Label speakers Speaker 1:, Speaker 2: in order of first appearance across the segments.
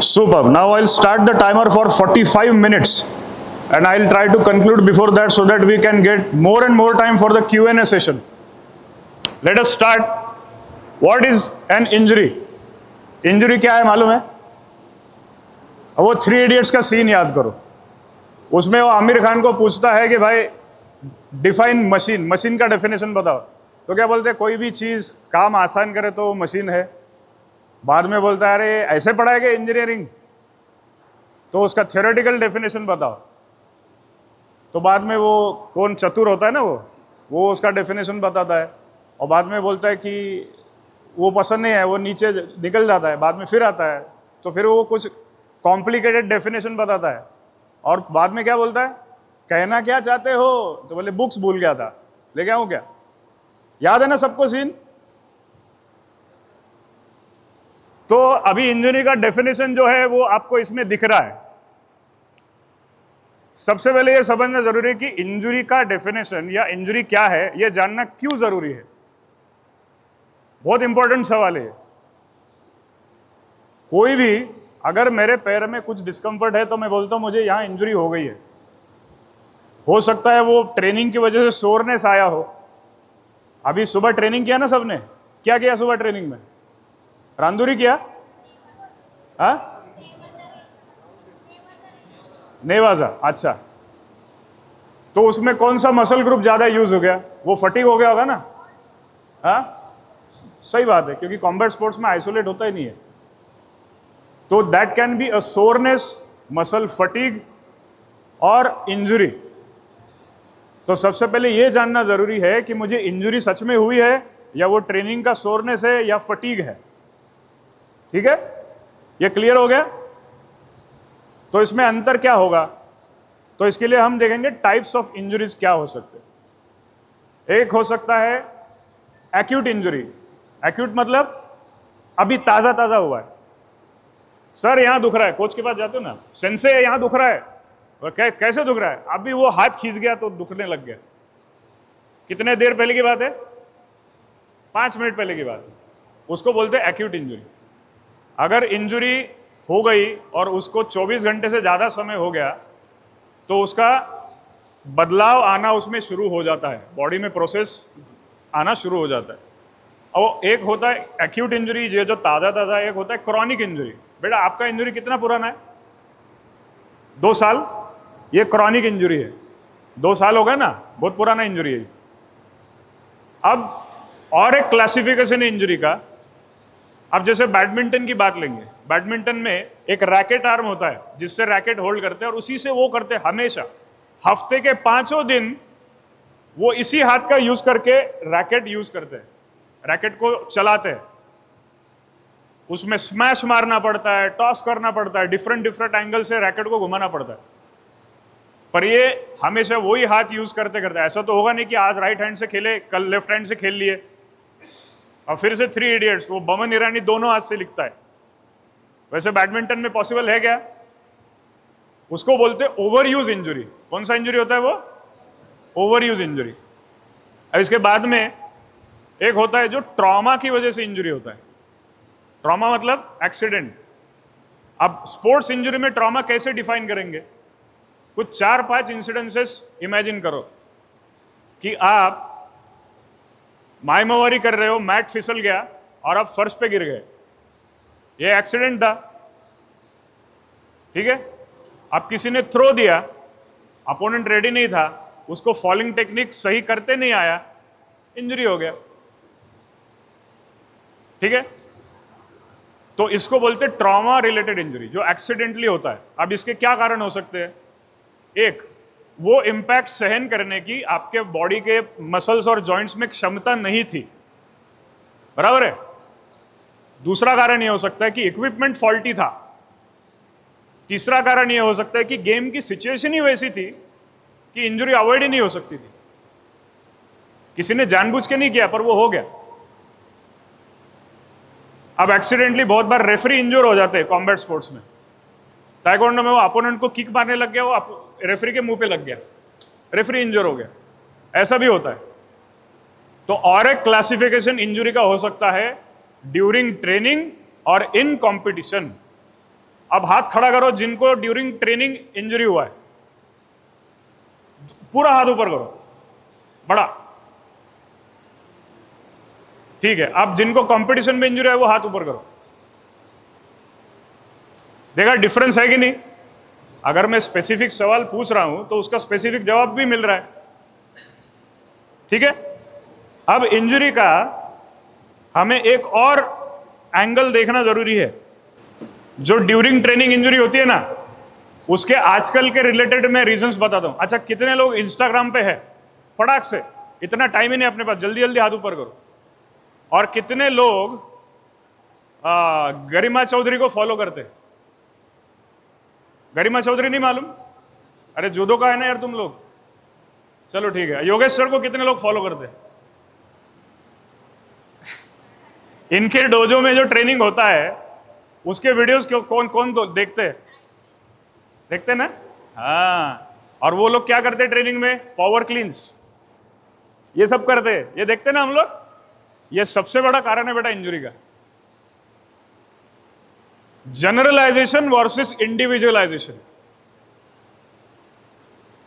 Speaker 1: Superb. Now I'll start the timer for 45 minutes and I'll try to conclude before that so that we can get more and more time for the Q&A session. Let us start. What is an injury? Injury क्या है मालूम है? वो 3 Idiots का scene याद करो. उसमें वो आमिर खान को पूछता है कि भाई डिफाइन मशीन, मशीन का डेफिनेशन बताओ. तो क्या बोलते हैं, कोई भी चीज़ काम आसान करे तो मशीन है. बाद में बोलता है अरे ऐसे पढ़ा है कि इंजीनियरिंग, तो उसका थ्योरेटिकल डेफिनेशन बताओ. तो बाद में वो कौन चतुर होता है ना, वो उसका डेफिनेशन बताता है और बाद में बोलता है कि वो पसंद नहीं है, वो नीचे निकल जाता है, बाद में फिर आता है. तो फिर वो कुछ कॉम्प्लिकेटेड डेफिनेशन बताता है और बाद में क्या बोलता है, कहना क्या चाहते हो. तो बोले बुक्स भूल गया था, लेके आऊँ क्या? याद है ना सबको सीन. तो अभी इंजरी का डेफिनेशन जो है वो आपको इसमें दिख रहा है. सबसे पहले ये समझना जरूरी है कि इंजरी का डेफिनेशन या इंजरी क्या है ये जानना क्यों जरूरी है. बहुत इंपॉर्टेंट सवाल है. कोई भी अगर मेरे पैर में कुछ डिस्कम्फर्ट है तो मैं बोलता हूं मुझे यहां इंजरी हो गई है. हो सकता है वो ट्रेनिंग की वजह से सोरनेस आया हो. अभी सुबह ट्रेनिंग किया ना सबने, क्या किया सुबह ट्रेनिंग में? रांदुरी किया? हाँ, नेवाजा. अच्छा, तो उसमें कौन सा मसल ग्रुप ज्यादा यूज हो गया? वो फटीग हो गया होगा ना. हाँ, सही बात है, क्योंकि कॉम्बैट स्पोर्ट्स में आइसोलेट होता ही नहीं है. तो that can be a soreness, muscle fatigue और इंजुरी. तो सबसे पहले यह जानना जरूरी है कि मुझे इंजुरी सच में हुई है या वो ट्रेनिंग का सोरनेस है या फटीग है. ठीक है, ये क्लियर हो गया. तो इसमें अंतर क्या होगा? तो इसके लिए हम देखेंगे टाइप्स ऑफ इंजरीज क्या हो सकते हैं. एक हो सकता है एक्यूट इंजरी. एक्यूट मतलब अभी ताजा ताजा हुआ है. सर यहां दुख रहा है, कोच के पास जाते हो ना, सेंसे यहां दुख रहा है. और कैसे दुख रहा है? अभी वो हाथ खींच गया तो दुखने लग गया. कितने देर पहले की बात है? 5 मिनट पहले की बात है. उसको बोलते हैं एक्यूट इंजरी. अगर इंजरी हो गई और उसको 24 घंटे से ज़्यादा समय हो गया तो उसका बदलाव आना उसमें शुरू हो जाता है, बॉडी में प्रोसेस आना शुरू हो जाता है. और एक होता है एक्यूट इंजरी ये जो ताज़ा ताज़ा, एक होता है क्रॉनिक इंजरी. बेटा आपका इंजरी कितना पुराना है? 2 साल. ये क्रॉनिक इंजरी है. 2 साल हो गए ना, बहुत पुराना इंजरी है. अब और एक क्लासिफिकेशन है इंजरी का. अब जैसे बैडमिंटन की बात लेंगे. बैडमिंटन में एक रैकेट आर्म होता है जिससे रैकेट होल्ड करते हैं और उसी से वो करते हैं हमेशा. हफ्ते के 5 दिन वो इसी हाथ का यूज करके रैकेट यूज करते हैं, रैकेट को चलाते हैं. उसमें स्मैश मारना पड़ता है, टॉस करना पड़ता है, डिफरेंट डिफरेंट एंगल से रैकेट को घुमाना पड़ता है. पर ये हमेशा वही हाथ यूज करते करते. ऐसा तो होगा नहीं कि आज राइट हैंड से खेले, कल लेफ्ट हैंड से खेल लिए और फिर से 3 Idiots वो बमन ईरानी दोनों हाथ से लिखता है. वैसे बैडमिंटन में पॉसिबल है क्या? उसको बोलते हैं ओवर यूज इंजरी. कौन सा इंजरी होता है वो? Over use injury. अब इसके बाद में एक होता है जो ट्रॉमा की वजह से इंजरी होता है. ट्रॉमा मतलब एक्सीडेंट. अब स्पोर्ट्स इंजरी में ट्रॉमा कैसे डिफाइन करेंगे? कुछ 4-5 इंसिडेंसेस इमेजिन करो कि आप मायमोवारी कर रहे हो, मैट फिसल गया और आप फर्श पे गिर गए. ये एक्सीडेंट था. ठीक है, अब किसी ने थ्रो दिया, अपोनेंट रेडी नहीं था, उसको फॉलिंग टेक्निक सही करते नहीं आया, इंजरी हो गया. ठीक है, तो इसको बोलते हैं ट्रॉमा रिलेटेड इंजरी जो एक्सीडेंटली होता है. अब इसके क्या कारण हो सकते हैं? एक, वो इंपैक्ट सहन करने की आपके बॉडी के मसल्स और जॉइंट्स में क्षमता नहीं थी. बराबर है. दूसरा कारण यह हो सकता है कि इक्विपमेंट फॉल्टी था. तीसरा कारण यह हो सकता है कि गेम की सिचुएशन ही वैसी थी कि इंजरी अवॉइड ही नहीं हो सकती थी. किसी ने जानबूझ के नहीं किया पर वो हो गया. अब एक्सीडेंटली बहुत बार रेफरी इंजर हो जाते हैं कॉम्बैट स्पोर्ट्स में. ताइक्वांडो में वो अपोनेंट को किक मारने लग गया, वो रेफरी के मुंह पे लग गया, रेफरी इंजर हो गया. ऐसा भी होता है. तो और एक क्लासिफिकेशन इंजरी का हो सकता है ड्यूरिंग ट्रेनिंग और इन कॉम्पिटिशन. अब हाथ खड़ा करो जिनको ड्यूरिंग ट्रेनिंग इंजरी हुआ है, पूरा हाथ ऊपर करो, बड़ा। ठीक है, अब जिनको कंपटीशन में इंजरी है वो हाथ ऊपर करो। देखा डिफरेंस है कि नहीं? अगर मैं स्पेसिफिक सवाल पूछ रहा हूं तो उसका स्पेसिफिक जवाब भी मिल रहा है। ठीक है, अब इंजरी का हमें एक और एंगल देखना जरूरी है। जो ड्यूरिंग ट्रेनिंग इंजरी होती है ना, उसके आजकल के रिलेटेड मैं रीजंस बताता हूं। अच्छा, कितने लोग इंस्टाग्राम पे है? फटाक से, इतना टाइम ही नहीं अपने पास, जल्दी जल्दी हाथ ऊपर करो। और कितने लोग गरिमा चौधरी को फॉलो करते? गरिमा चौधरी नहीं मालूम? अरे जूडो का है ना यार तुम लोग। चलो ठीक है, योगेश सर को कितने लोग फॉलो करते? इनके डोजो में जो ट्रेनिंग होता है उसके वीडियोस क्यों कौन कौन तो देखते ना? हाँ, और वो लोग क्या करते ट्रेनिंग में? पावर क्लींस, ये सब करते, ये देखते ना हम लोग। ये सबसे बड़ा कारण है बेटा इंजरी का, जनरलाइजेशन वर्सेस इंडिविजुअलाइजेशन।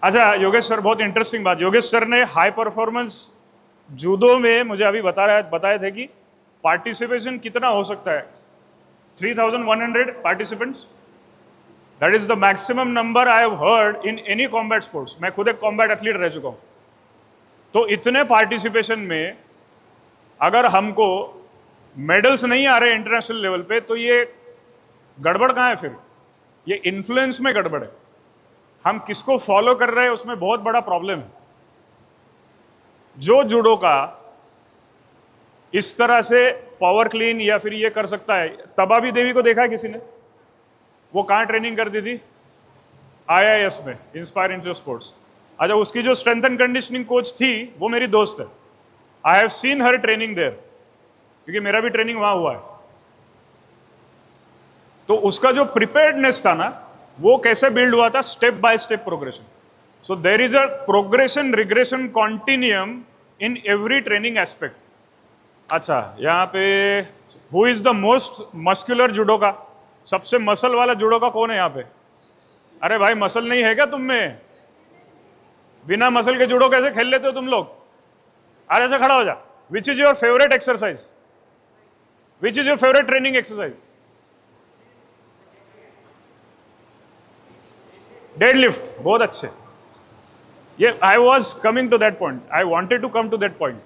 Speaker 1: अच्छा योगेश सर, बहुत इंटरेस्टिंग बात, योगेश सर ने हाई परफॉर्मेंस जूडो में मुझे अभी बताए थे कि पार्टिसिपेशन कितना हो सकता है? 3100 participants, that is the maximum number I have heard in any combat sports. मैं खुद एक कॉम्बैट एथलीट रह चुका हूं, तो इतने पार्टिसिपेशन में अगर हमको मेडल्स नहीं आ रहे इंटरनेशनल लेवल पे, तो ये गड़बड़ कहां है फिर? ये इन्फ्लुएंस में गड़बड़ है। हम किसको फॉलो कर रहे हैं उसमें बहुत बड़ा प्रॉब्लम है। जो जूडो का इस तरह से पावर क्लीन या फिर ये कर सकता है, तबाबी देवी को देखा है किसी ने? वो कहां ट्रेनिंग करती थी? IIS में, इंस्पायर इंस्टीट्यूट ऑफ स्पोर्ट्स। अच्छा, उसकी जो स्ट्रेंथ एंड कंडीशनिंग कोच थी वो मेरी दोस्त है। I have seen her training there, क्योंकि मेरा भी ट्रेनिंग वहां हुआ है। तो उसका जो प्रिपेयर्डनेस था ना, वो कैसे बिल्ड हुआ था? Step by step progression. So there is a progression regression continuum in every training aspect. अच्छा, यहाँ पे who is the most muscular judo का? सबसे मसल वाला जूडो का कौन है यहाँ पे? अरे भाई, मसल नहीं है क्या तुम में? बिना मसल के जूडो कैसे खेल लेते हो तुम लोग? अरे ऐसे खड़ा हो जा। Which is your favourite exercise? Which is your favourite training exercise? Deadlift, बहुत अच्छे। ये I was coming to that point, I wanted to come to that point.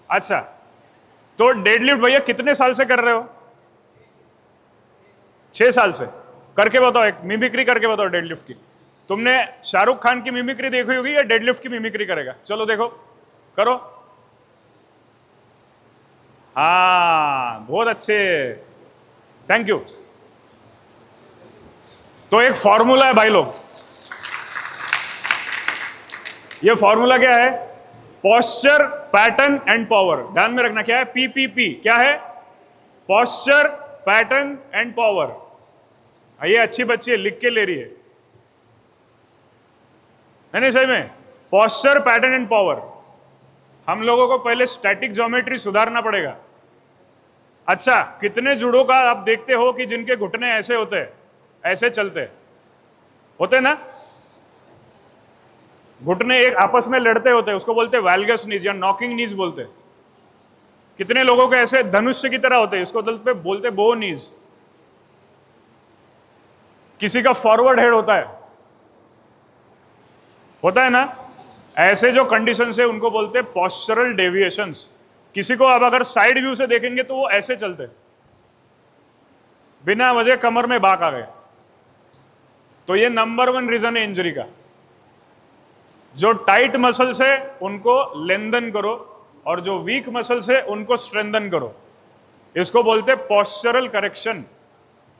Speaker 1: अच्छा, तो डेडलिफ्ट भैया कितने साल से कर रहे हो? 6 साल से। करके बताओ, एक मिमिक्री करके बताओ डेडलिफ्ट की। तुमने शाहरुख खान की मिमिक्री देखी होगी या डेडलिफ्ट की मिमिक्री करेगा? चलो देखो, करो। हाँ, बहुत अच्छे, थैंक यू। तो एक फॉर्मूला है भाई लोग, ये फॉर्मूला क्या है? Posture, pattern and power. ध्यान में रखना, क्या है? PPP। क्या है? Posture, pattern and power. ये अच्छी बच्ची है, लिख के ले रही है। नहीं सही में, पोस्चर, पैटर्न एंड पावर। हम लोगों को पहले स्टैटिक ज्योमेट्री सुधारना पड़ेगा। अच्छा, कितने जूडो का आप देखते हो कि जिनके घुटने ऐसे होते हैं, ऐसे चलते होते ना? घुटने एक आपस में लड़ते होते हैं, उसको बोलते हैं वैल्गस नीज या नॉकिंग नीज बोलते हैं। कितने लोगों के ऐसे धनुष्य की तरह होते हैं, इसको बोलते बो नीज। किसी का फॉरवर्ड हेड होता है ना? ऐसे जो कंडीशन है उनको बोलते हैं पोस्चरल डेविएशंस। किसी को अब अगर साइड व्यू से देखेंगे तो वो ऐसे चलते, बिना वजह कमर में बाक आ गए। तो ये नंबर 1 रीजन है इंजरी का। जो टाइट मसल्स है उनको लेंथन करो, और जो वीक मसल्स है उनको स्ट्रेंथन करो। इसको बोलते हैं पोस्चरल करेक्शन।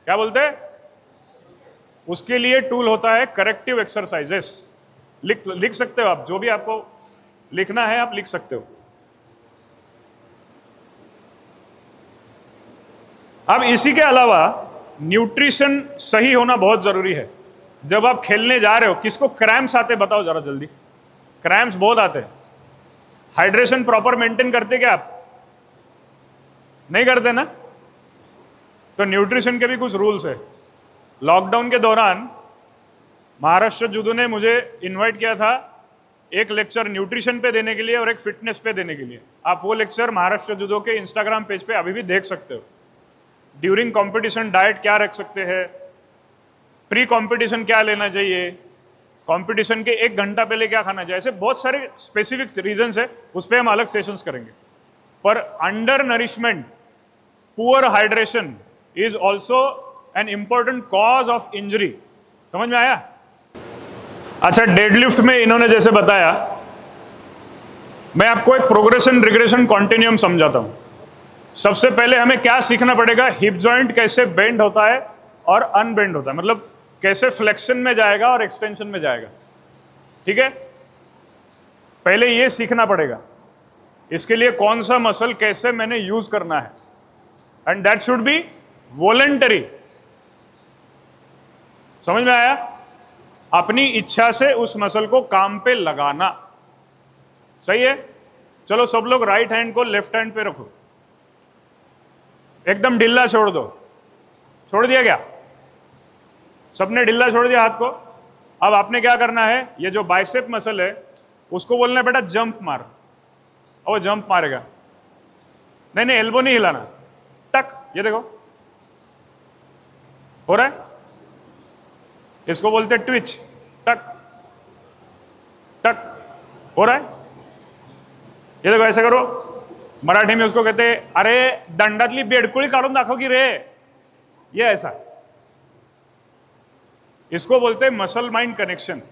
Speaker 1: क्या बोलते हैं? उसके लिए टूल होता है करेक्टिव एक्सरसाइजेस। लिख सकते हो आप, जो भी आपको लिखना है आप लिख सकते हो। अब इसी के अलावा न्यूट्रिशन सही होना बहुत जरूरी है। जब आप खेलने जा रहे हो, किसको क्रैम्प्स आते बताओ जरा जल्दी? क्रैम्प्स बहुत आते हैं। हाइड्रेशन प्रॉपर मेंटेन करते क्या आप? नहीं करते ना? तो न्यूट्रिशन के भी कुछ रूल्स है। लॉकडाउन के दौरान महाराष्ट्र जूडो ने मुझे इनवाइट किया था एक लेक्चर न्यूट्रिशन पे देने के लिए और एक फिटनेस पे देने के लिए। आप वो लेक्चर महाराष्ट्र जूडो के इंस्टाग्राम पेज पे अभी भी देख सकते हो। ड्यूरिंग कंपटीशन डाइट क्या रख सकते हैं, प्री कंपटीशन क्या लेना चाहिए, कंपटीशन के 1 घंटा पहले क्या खाना चाहिए, ऐसे बहुत सारे स्पेसिफिक रीजंस है, उस पर हम अलग सेशंस करेंगे। पर under nourishment, poor hydration is also an important cause of injury. समझ में आया? अच्छा, डेडलिफ्ट में इन्होंने जैसे बताया, मैं आपको एक प्रोग्रेशन रिग्रेशन कॉन्टिन्यूम समझाता हूं। सबसे पहले हमें क्या सीखना पड़ेगा, हिप जॉइंट कैसे बेंड होता है और अनबेंड होता है, मतलब कैसे फ्लेक्शन में जाएगा और एक्सटेंशन में जाएगा। ठीक है, पहले ये सीखना पड़ेगा। इसके लिए कौन सा मसल कैसे मैंने यूज करना है, and that should be voluntary. समझ में आया? अपनी इच्छा से उस मसल को काम पे लगाना। सही है? चलो सब लोग राइट हैंड को लेफ्ट हैंड पे रखो, एकदम ढीला छोड़ दो। छोड़ दिया क्या? सबने ढीला छोड़ दिया हाथ को। अब आपने क्या करना है, ये जो बाइसेप मसल है उसको बोलना है बेटा जंप मार, और वो जंप मारेगा। नहीं नहीं, एल्बो नहीं हिलाना, टक, ये देखो हो रहा है। इसको बोलते हैं ट्विच, टक टक, हो रहा है। ये देखो ऐसे करो। मराठी में उसको कहते हैं अरे दंडातली बेडकुळी काढून दाखव की रे, ये ऐसा। इसको बोलते हैं मसल माइंड कनेक्शन।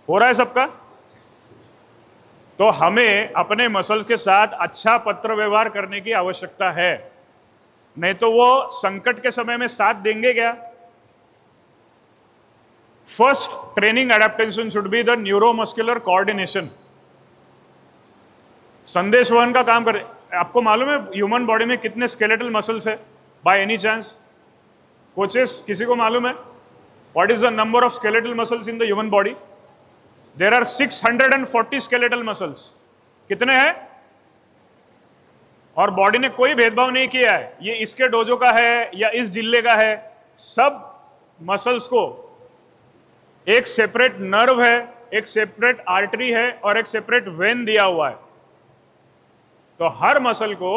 Speaker 1: हो रहा है सबका? तो हमें अपने मसल्स के साथ अच्छा पत्र व्यवहार करने की आवश्यकता है, नहीं तो वो संकट के समय में साथ देंगे क्या? First training adaptation should be the neuromuscular coordination. संदेश वहन का काम करे। आपको मालूम है ह्यूमन बॉडी में कितने स्केलेटल मसल्स है बाय एनी चांस? कोचेस, किसी को मालूम है what is the number of skeletal muscles in the human body? There are 640 skeletal muscles. कितने हैं? और बॉडी ने कोई भेदभाव नहीं किया है, ये इसके डोजो का है या इस जिले का है। सब मसल्स को एक सेपरेट नर्व है, एक सेपरेट आर्टरी है और एक सेपरेट वेन दिया हुआ है। तो हर मसल को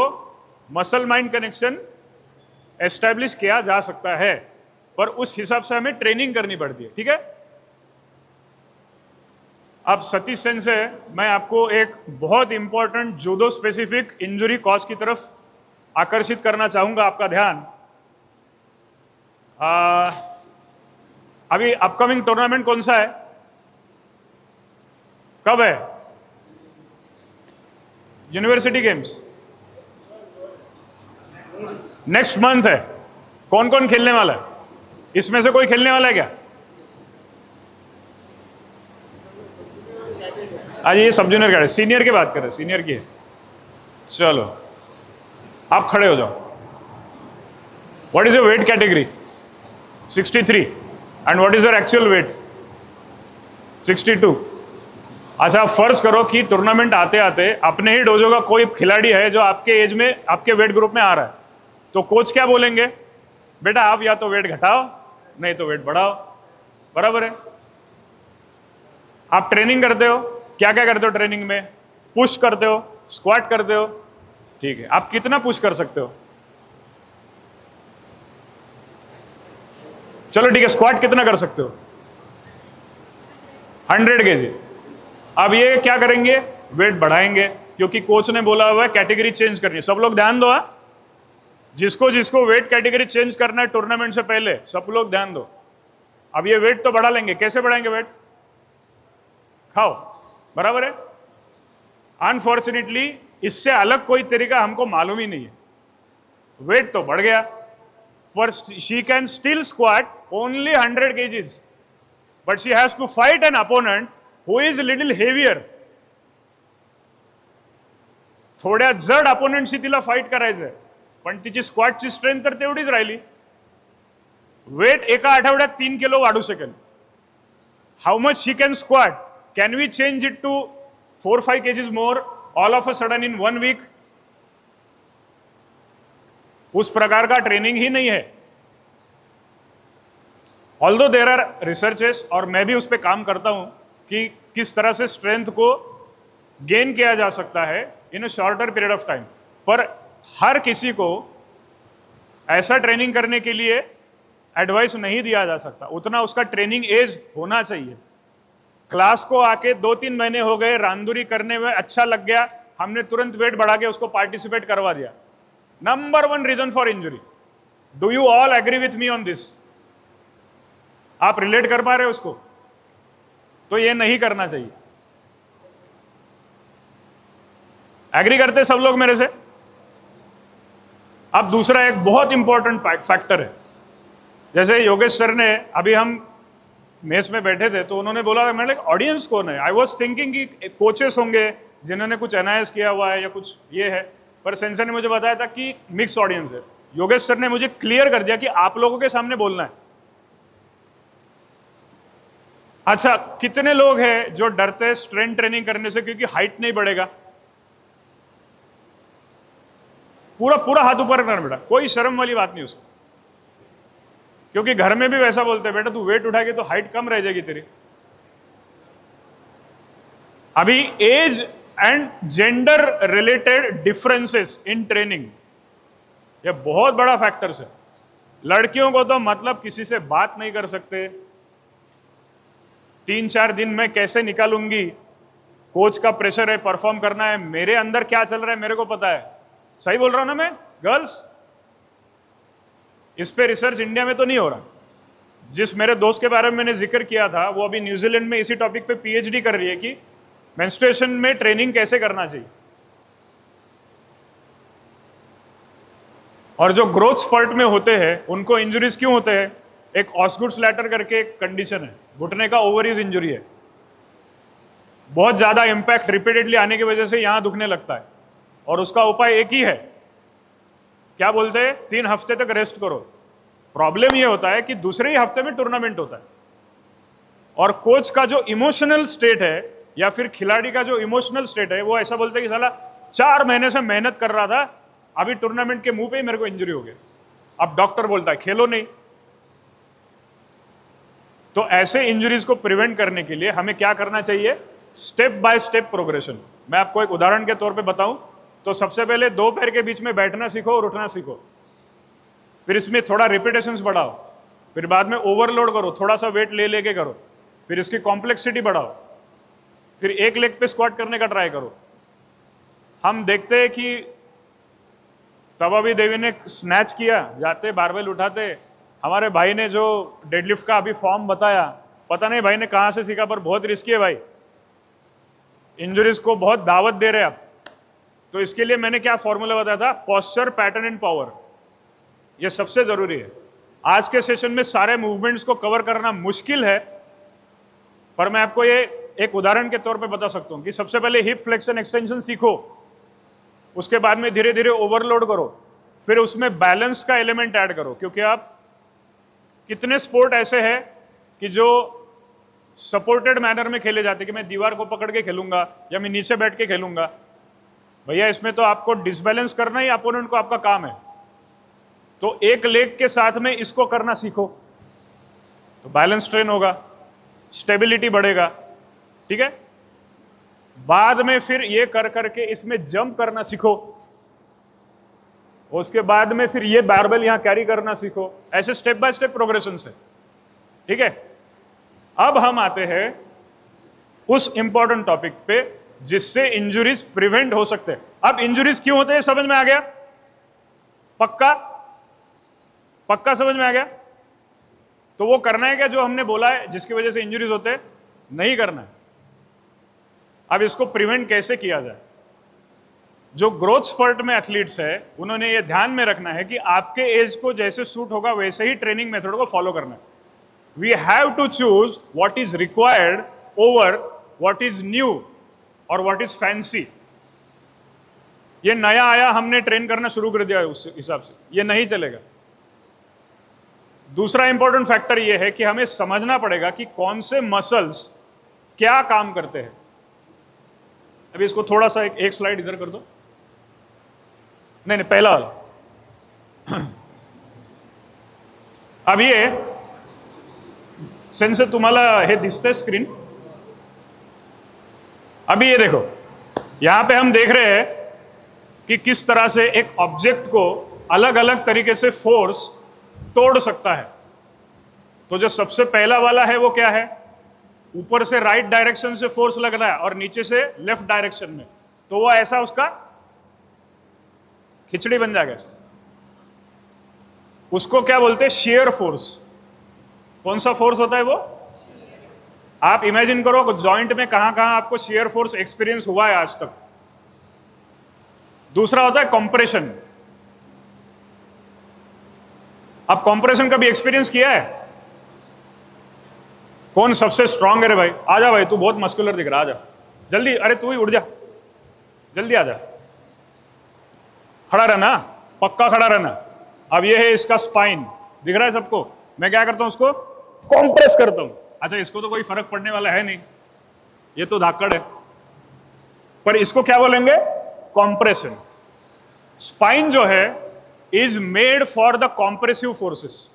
Speaker 1: मसल माइंड कनेक्शन एस्टैब्लिश किया जा सकता है, पर उस हिसाब से हमें ट्रेनिंग करनी पड़ती है। ठीक है? अब सतीश सेन से मैं आपको एक बहुत important judo specific injury cause की तरफ आकर्षित करना चाहूंगा आपका ध्यान। अभी अपकमिंग टूर्नामेंट कौन सा है, कब है? यूनिवर्सिटी गेम्स नेक्स्ट मंथ है। कौन कौन खेलने वाला है? इसमें से कोई खेलने वाला है क्या? आज ये सब जूनियर का है, सीनियर की बात कर रहे हैं, सीनियर की है। चलो आप खड़े हो जाओ। What is your weight category? 63। And what is your actual wait? 62। अच्छा, फर्ज करो कि टूर्नामेंट आते आते अपने ही डोजो का कोई खिलाड़ी है जो आपके एज में, आपके वेट ग्रुप में आ रहा है, तो कोच क्या बोलेंगे? बेटा आप या तो वेट घटाओ नहीं तो वेट बढ़ाओ। बराबर है? आप ट्रेनिंग करते हो, क्या क्या करते हो ट्रेनिंग में? पुश करते हो, स्क्वाट करते हो। ठीक है, आप कितना पुश कर सकते हो? चलो ठीक है, स्क्वाट कितना कर सकते हो? 100 kg। अब ये क्या करेंगे? वेट बढ़ाएंगे, क्योंकि कोच ने बोला हुआ है कैटेगरी चेंज करनी है। सब लोग ध्यान दो। जिसको जिसको वेट कैटेगरी चेंज करना है टूर्नामेंट से पहले, सब लोग ध्यान दो। अब ये वेट तो बढ़ा लेंगे, कैसे बढ़ाएंगे वेट? खाओ। बराबर है? अनफॉर्चुनेटली इससे अलग कोई तरीका हमको मालूम ही नहीं है। वेट तो बढ़ गया, पर she can still squat only 100 kgs, but she has to fight an opponent who is little heavier. थोड्या जड अपोनेंटशी तिला फाईट करायचंय, पण तिची स्क्वॉटची स्ट्रेंथ तर तेवढीच राहिली। वेट एका आठवड्यात 3 किलो वाढू शकेल। How much she can squat? Can we change it to 4-5 kgs more all of a sudden in 1 week? उस प्रकार का ट्रेनिंग ही नहीं है। ऑल्दो देयर आर रिसर्चेस, और मैं भी उस पर काम करता हूं कि किस तरह से स्ट्रेंथ को गेन किया जा सकता है in a shorter period of time, पर हर किसी को ऐसा ट्रेनिंग करने के लिए एडवाइस नहीं दिया जा सकता, उतना उसका ट्रेनिंग एज होना चाहिए। क्लास को आके 2-3 महीने हो गए, रांदुरी करने में अच्छा लग गया, हमने तुरंत वेट बढ़ा के उसको पार्टिसिपेट करवा दिया। Number 1 reason for injury. Do you all agree with me on this? आप रिलेट कर पा रहे हो उसको? तो ये नहीं करना चाहिए। एग्री करते सब लोग मेरे से? अब दूसरा एक बहुत इंपॉर्टेंट फैक्टर है, जैसे योगेश सर ने, अभी हम मेस में बैठे थे तो उन्होंने बोला, मैंने ऑडियंस कौन है? आई वॉज थिंकिंग कि कोचेस होंगे जिन्होंने कुछ एनालाइज किया हुआ है या कुछ ये है, पर सेंसर ने मुझे बताया था कि मिक्स ऑडियंस है। योगेश सर ने मुझे क्लियर कर दिया कि आप लोगों के सामने बोलना है। अच्छा, कितने लोग हैं जो डरते हैं स्ट्रेंथ ट्रेनिंग करने से क्योंकि हाइट नहीं बढ़ेगा? पूरा पूरा हाथ ऊपर करना बेटा, कोई शर्म वाली बात नहीं उसको, क्योंकि घर में भी वैसा बोलते हैं, बेटा तू वेट उठाएगी तो हाइट कम रह जाएगी तेरी। अभी age and gender related differences in training, ये बहुत बड़ा फैक्टर्स है। लड़कियों को तो मतलब किसी से बात नहीं कर सकते, 3-4 दिन में कैसे निकालूंगी, कोच का प्रेशर है, परफॉर्म करना है, मेरे अंदर क्या चल रहा है मेरे को पता है। सही बोल रहा हूं ना मैं गर्ल्स? इस पे रिसर्च इंडिया में तो नहीं हो रहा। जिस मेरे दोस्त के बारे में मैंने जिक्र किया था, वो अभी न्यूजीलैंड में इसी टॉपिक पे पीएचडी कर रही है कि मेंस्ट्रुएशन में ट्रेनिंग कैसे करना चाहिए। और जो ग्रोथ स्पर्ट में होते हैं उनको इंजरीज क्यों होते हैं? एक ऑस्गुड्स लैटर करके एक कंडीशन है, घुटने का ओवरयूज इंजरी है, बहुत ज्यादा इंपैक्ट रिपीटेडली आने की वजह से यहां दुखने लगता है, और उसका उपाय एक ही है, क्या बोलते हैं? 3 हफ्ते तक रेस्ट करो। प्रॉब्लम यह होता है कि दूसरे ही हफ्ते में टूर्नामेंट होता है, और कोच का जो इमोशनल स्टेट है या फिर खिलाड़ी का जो इमोशनल स्टेट है, वो ऐसा बोलते हैं कि साला 4 महीने से मेहनत कर रहा था, अभी टूर्नामेंट के मुंह पे ही मेरे को इंजरी हो गई। अब डॉक्टर बोलता है खेलो नहीं। तो ऐसे इंजरीज को प्रिवेंट करने के लिए हमें क्या करना चाहिए? Step by step progression. मैं आपको एक उदाहरण के तौर पे बताऊं तो सबसे पहले 2 पैर के बीच में बैठना सीखो और उठना सीखो, फिर इसमें थोड़ा रिपीटेशंस बढ़ाओ, फिर बाद में ओवरलोड करो, थोड़ा सा वेट ले लेके करो, फिर इसकी कॉम्प्लेक्सिटी बढ़ाओ, फिर एक लेग पे स्क्वाट करने का ट्राई करो। हम देखते हैं कि तबाबी देवी ने स्नैच किया, जाते बारबेल उठाते, हमारे भाई ने जो डेडलिफ्ट का अभी फॉर्म बताया, पता नहीं भाई ने कहां से सीखा, पर बहुत रिस्की है भाई, इंजरीज को बहुत दावत दे रहे आप। तो इसके लिए मैंने क्या फॉर्मूला बताया था? पोस्चर, पैटर्न एंड पावर, ये सबसे जरूरी है। आज के सेशन में सारे मूवमेंट्स को कवर करना मुश्किल है, पर मैं आपको ये एक उदाहरण के तौर पे बता सकता हूं कि सबसे पहले हिप फ्लेक्शन एक्सटेंशन सीखो, उसके बाद में धीरे धीरे ओवरलोड करो, फिर उसमें बैलेंस का एलिमेंट ऐड करो, क्योंकि आप कितने स्पोर्ट ऐसे हैं कि जो सपोर्टेड मैनर में खेले जाते हैं कि मैं दीवार को पकड़ के खेलूंगा या मैं नीचे बैठ के खेलूंगा। भैया इसमें तो आपको डिसबैलेंस करना ही अपोनेंट को आपका काम है, तो एक लेग के साथ में इसको करना सीखो, तो बैलेंस ट्रेन होगा, स्टेबिलिटी बढ़ेगा, ठीक है। बाद में फिर ये कर करके इसमें जंप करना सीखो, उसके बाद में फिर ये बारबेल यहां कैरी करना सीखो, ऐसे स्टेप बाय स्टेप प्रोग्रेशन है, ठीक है। अब हम आते हैं उस इंपॉर्टेंट टॉपिक पे जिससे इंजुरीज प्रिवेंट हो सकते हैं। अब इंजुरीज क्यों होते हैं समझ में आ गया? पक्का पक्का समझ में आ गया? तो वो करना है क्या जो हमने बोला है जिसकी वजह से इंजुरीज होते हैं? नहीं करना है। अब इसको प्रिवेंट कैसे किया जाए? जो ग्रोथ स्पर्ट में एथलीट्स है उन्होंने ये ध्यान में रखना है कि आपके एज को जैसे सूट होगा वैसे ही ट्रेनिंग मेथड को फॉलो करना है। We have to choose what is required over what is new और व्हाट इज फैंसी। ये नया आया, हमने ट्रेन करना शुरू कर दिया है, उस हिसाब से ये नहीं चलेगा। दूसरा इंपॉर्टेंट फैक्टर ये है कि हमें समझना पड़ेगा कि कौन से मसल्स क्या काम करते हैं। अभी इसको थोड़ा सा एक स्लाइड इधर कर दो, नहीं पहला वाला। अब ये सेंसर तुम्हाला हे दिसतंय स्क्रीन? अभी ये देखो, यहां पे हम देख रहे हैं कि किस तरह से एक ऑब्जेक्ट को अलग अलग तरीके से फोर्स तोड़ सकता है। तो जो सबसे पहला वाला है वो क्या है? ऊपर से राइट डायरेक्शन से फोर्स लग रहा है और नीचे से लेफ्ट डायरेक्शन में, तो वो ऐसा उसका खिचड़ी बन जाएगा। उसको क्या बोलते हैं? Shear force. कौन सा फोर्स होता है वो? आप इमेजिन करो जॉइंट में कहां कहां आपको शेयर फोर्स एक्सपीरियंस हुआ है आज तक। दूसरा होता है कंप्रेशन। अब कंप्रेशन कभी एक्सपीरियंस किया है? कौन सबसे स्ट्रांग है रे भाई? आजा भाई, तू बहुत मस्कुलर दिख रहा, आजा जल्दी। अरे तू ही उठ जा, जल्दी आजा। खड़ा रहना, पक्का खड़ा रहना। अब ये है इसका स्पाइन, दिख रहा है सबको? मैं क्या करता हूं, उसको कॉम्प्रेस करता हूं। अच्छा, इसको तो कोई फर्क पड़ने वाला है नहीं, ये तो धाकड़ है, पर इसको क्या बोलेंगे? कॉम्प्रेशन। स्पाइन जो है is made for the compressive forces.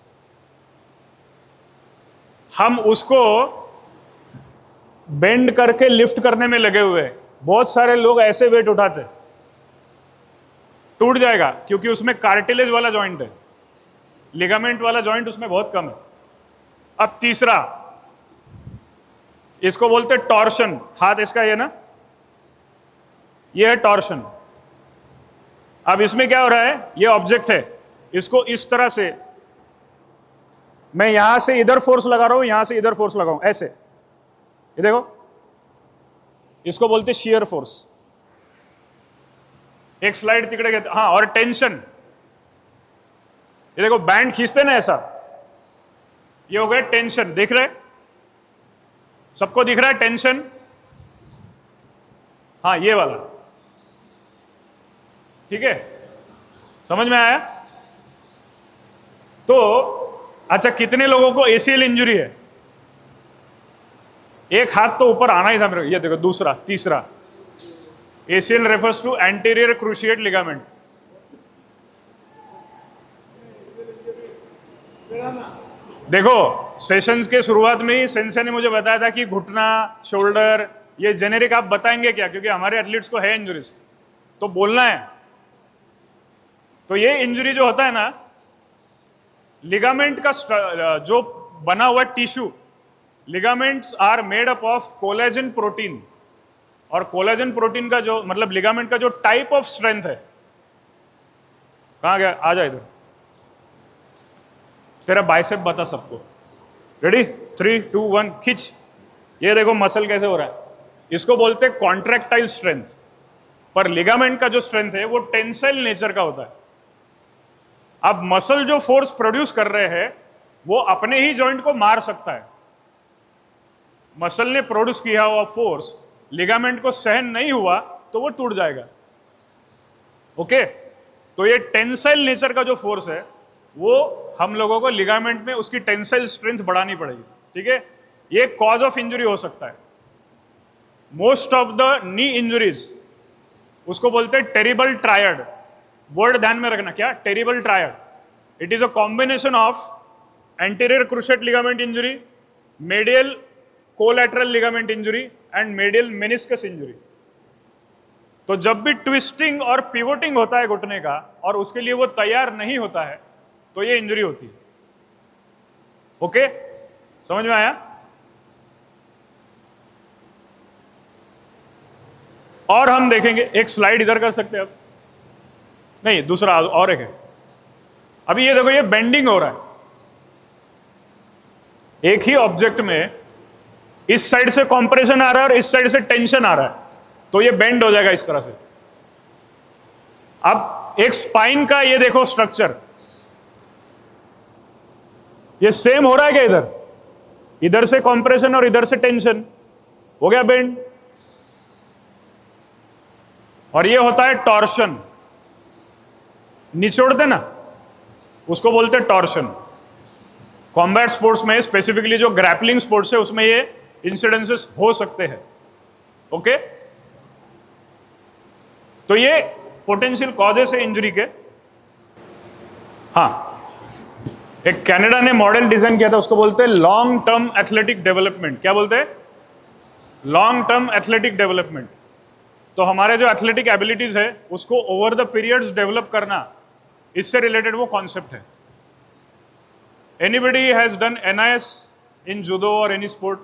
Speaker 1: हम उसको बेंड करके लिफ्ट करने में लगे हुए हैं। बहुत सारे लोग ऐसे वेट उठाते, टूट जाएगा, क्योंकि उसमें कार्टिलेज वाला जॉइंट है, लिगामेंट वाला जॉइंट उसमें बहुत कम है। अब तीसरा, इसको बोलते टॉर्शन। हाथ इसका ये ना, ये है टॉर्शन। अब इसमें क्या हो रहा है? ये ऑब्जेक्ट है, इसको इस तरह से मैं यहां से इधर फोर्स लगा रहा हूं, यहां से इधर फोर्स लगाऊं, ऐसे। ये देखो, इसको बोलते शियर फोर्स। एक स्लाइड तिकड़े गए, हाँ। और टेंशन, ये देखो बैंड खींचते ना ऐसा, ये हो गया टेंशन। देख रहे? सबको दिख रहा है टेंशन? हाँ, ये वाला, ठीक है, समझ में आया? तो अच्छा, कितने लोगों को एसीएल इंजरी है? एक हाथ तो ऊपर आना ही था मेरे को। ये देखो दूसरा, तीसरा। ACL refers to anterior cruciate ligament. देखो, सेशंस के शुरुआत में ही सेंसर ने मुझे बताया था कि घुटना, शोल्डर, ये जेनेरिक आप बताएंगे क्या, क्योंकि हमारे एथलीट्स को है इंजरीज, तो बोलना है। तो ये इंजरी जो होता है ना, लिगामेंट का जो बना हुआ tissue, ligaments are made up of collagen protein. और कोलेजन प्रोटीन का जो मतलब लिगामेंट का जो टाइप ऑफ स्ट्रेंथ है, कहां गया? आ जा इधर, तेरा बाइसेप बता सबको। रेडी? 3, 2, 1, खींच। ये देखो मसल कैसे हो रहा है। इसको बोलते हैं कॉन्ट्रैक्टाइल स्ट्रेंथ। पर लिगामेंट का जो स्ट्रेंथ है वो टेंसाइल नेचर का होता है। अब मसल जो फोर्स प्रोड्यूस कर रहे हैं वो अपने ही जॉइंट को मार सकता है। मसल ने प्रोड्यूस किया हुआ फोर्स लिगामेंट को सहन नहीं हुआ तो वो टूट जाएगा। ओके, तो ये टेंसाइल नेचर का जो फोर्स है वो हम लोगों को लिगामेंट में उसकी टेंसाइल स्ट्रेंथ बढ़ानी पड़ेगी। ठीक है, ये कॉज ऑफ इंजरी हो सकता है। Most of the knee injuries, उसको बोलते हैं टेरिबल ट्रायड। वर्ड ध्यान में रखना, क्या? Terrible triad. It is a combination of anterior cruciate ligament injury, medial collateral ligament injury and medial meniscus injury. तो जब भी ट्विस्टिंग और पिवोटिंग होता है घुटने का और उसके लिए वो तैयार नहीं होता है तो ये इंजरी होती है। ओके, समझ में आया? और हम देखेंगे, एक स्लाइड इधर कर सकते हैं अब? नहीं, दूसरा और एक है। अभी ये देखो, ये बेंडिंग हो रहा है। एक ही ऑब्जेक्ट में इस साइड से कंप्रेशन आ रहा है और इस साइड से टेंशन आ रहा है, तो ये बेंड हो जाएगा इस तरह से। अब एक स्पाइन का ये देखो स्ट्रक्चर, ये सेम हो रहा है क्या? इधर से कंप्रेशन और इधर से टेंशन, हो गया बेंड। और ये होता है टॉर्शन, निचोड़ देना, उसको बोलते हैं टॉर्शन। कॉम्बैट स्पोर्ट्स में, स्पेसिफिकली जो ग्रैपलिंग स्पोर्ट्स है, उसमें ये इंसिडेंसेस हो सकते हैं। ओके, तो ये पोटेंशियल कॉजेस है इंजरी के। हाँ, एक कनाडा ने मॉडल डिजाइन किया था, उसको बोलते हैं लॉन्ग टर्म एथलेटिक डेवलपमेंट। क्या बोलते हैं? Long term athletic development. तो हमारे जो एथलेटिक एबिलिटीज है उसको ओवर द पीरियड्स डेवलप करना, इससे रिलेटेड वो कॉन्सेप्ट है। Anybody has done NIS in judo और any sport?